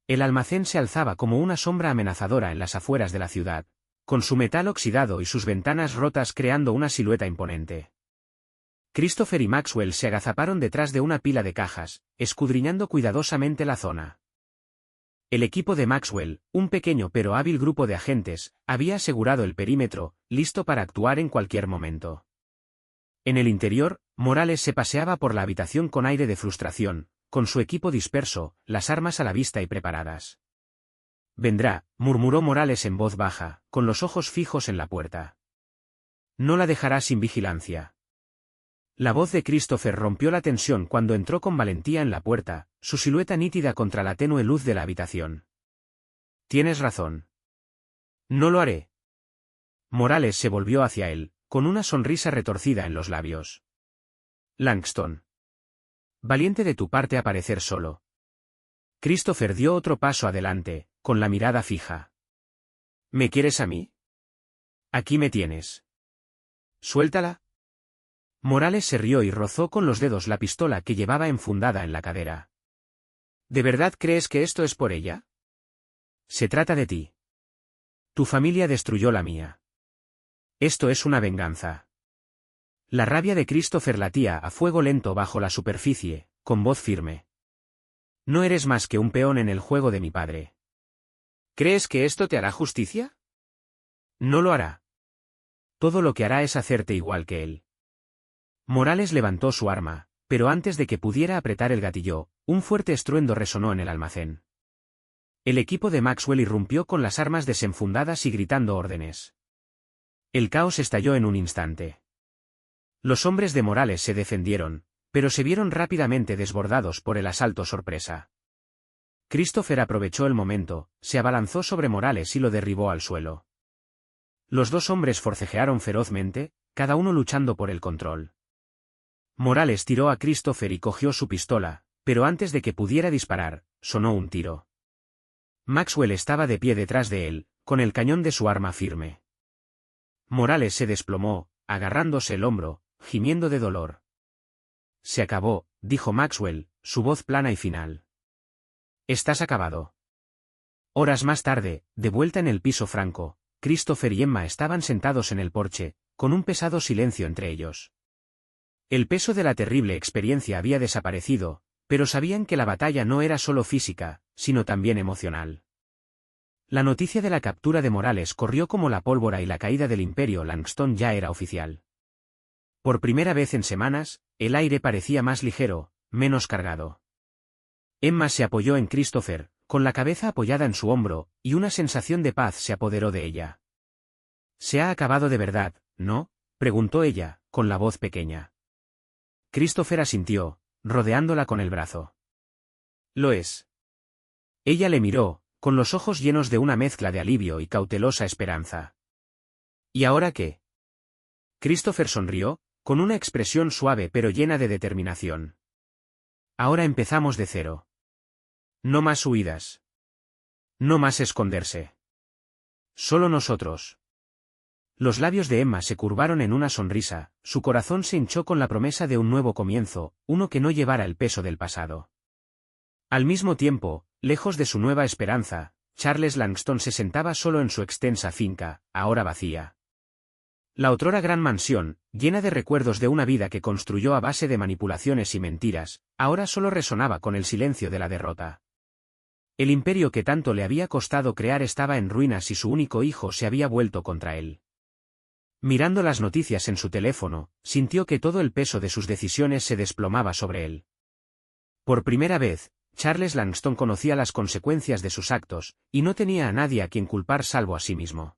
El almacén se alzaba como una sombra amenazadora en las afueras de la ciudad, con su metal oxidado y sus ventanas rotas creando una silueta imponente. Christopher y Maxwell se agazaparon detrás de una pila de cajas, escudriñando cuidadosamente la zona. El equipo de Maxwell, un pequeño pero hábil grupo de agentes, había asegurado el perímetro, listo para actuar en cualquier momento. En el interior, Morales se paseaba por la habitación con aire de frustración, con su equipo disperso, las armas a la vista y preparadas. Vendrá, murmuró Morales en voz baja, con los ojos fijos en la puerta. No la dejará sin vigilancia. La voz de Christopher rompió la tensión cuando entró con valentía en la puerta, su silueta nítida contra la tenue luz de la habitación. Tienes razón. No lo haré. Morales se volvió hacia él, con una sonrisa retorcida en los labios. Langston. Valiente de tu parte aparecer solo. Christopher dio otro paso adelante, con la mirada fija. ¿Me quieres a mí? Aquí me tienes. Suéltala. Morales se rió y rozó con los dedos la pistola que llevaba enfundada en la cadera. ¿De verdad crees que esto es por ella? Se trata de ti. Tu familia destruyó la mía. Esto es una venganza. La rabia de Christopher latía a fuego lento bajo la superficie, con voz firme. No eres más que un peón en el juego de mi padre. ¿Crees que esto te hará justicia? No lo hará. Todo lo que hará es hacerte igual que él. Morales levantó su arma, pero antes de que pudiera apretar el gatillo, un fuerte estruendo resonó en el almacén. El equipo de Maxwell irrumpió con las armas desenfundadas y gritando órdenes. El caos estalló en un instante. Los hombres de Morales se defendieron, pero se vieron rápidamente desbordados por el asalto sorpresa. Christopher aprovechó el momento, se abalanzó sobre Morales y lo derribó al suelo. Los dos hombres forcejearon ferozmente, cada uno luchando por el control. Morales tiró a Christopher y cogió su pistola, pero antes de que pudiera disparar, sonó un tiro. Maxwell estaba de pie detrás de él, con el cañón de su arma firme. Morales se desplomó, agarrándose el hombro, gimiendo de dolor. Se acabó, dijo Maxwell, su voz plana y final. Estás acabado. Horas más tarde, de vuelta en el piso franco, Christopher y Emma estaban sentados en el porche, con un pesado silencio entre ellos. El peso de la terrible experiencia había desaparecido, pero sabían que la batalla no era solo física, sino también emocional. La noticia de la captura de Morales corrió como la pólvora y la caída del Imperio Langston ya era oficial. Por primera vez en semanas, el aire parecía más ligero, menos cargado. Emma se apoyó en Christopher, con la cabeza apoyada en su hombro, y una sensación de paz se apoderó de ella. «Se ha acabado de verdad, ¿no?», preguntó ella, con la voz pequeña. Christopher asintió, rodeándola con el brazo. «Lo es». Ella le miró, con los ojos llenos de una mezcla de alivio y cautelosa esperanza. «¿Y ahora qué?». Christopher sonrió, con una expresión suave pero llena de determinación. «Ahora empezamos de cero. No más huidas. No más esconderse. Solo nosotros». Los labios de Emma se curvaron en una sonrisa, su corazón se hinchó con la promesa de un nuevo comienzo, uno que no llevara el peso del pasado. Al mismo tiempo, lejos de su nueva esperanza, Charles Langston se sentaba solo en su extensa finca, ahora vacía. La otrora gran mansión, llena de recuerdos de una vida que construyó a base de manipulaciones y mentiras, ahora solo resonaba con el silencio de la derrota. El imperio que tanto le había costado crear estaba en ruinas y su único hijo se había vuelto contra él. Mirando las noticias en su teléfono, sintió que todo el peso de sus decisiones se desplomaba sobre él. Por primera vez, Charles Langston conocía las consecuencias de sus actos, y no tenía a nadie a quien culpar salvo a sí mismo.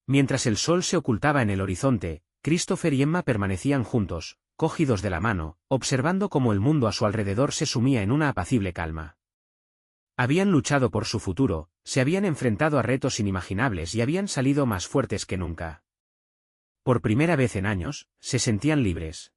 Mientras el sol se ocultaba en el horizonte, Christopher y Emma permanecían juntos, cogidos de la mano, observando cómo el mundo a su alrededor se sumía en una apacible calma. Habían luchado por su futuro, se habían enfrentado a retos inimaginables y habían salido más fuertes que nunca. Por primera vez en años, se sentían libres.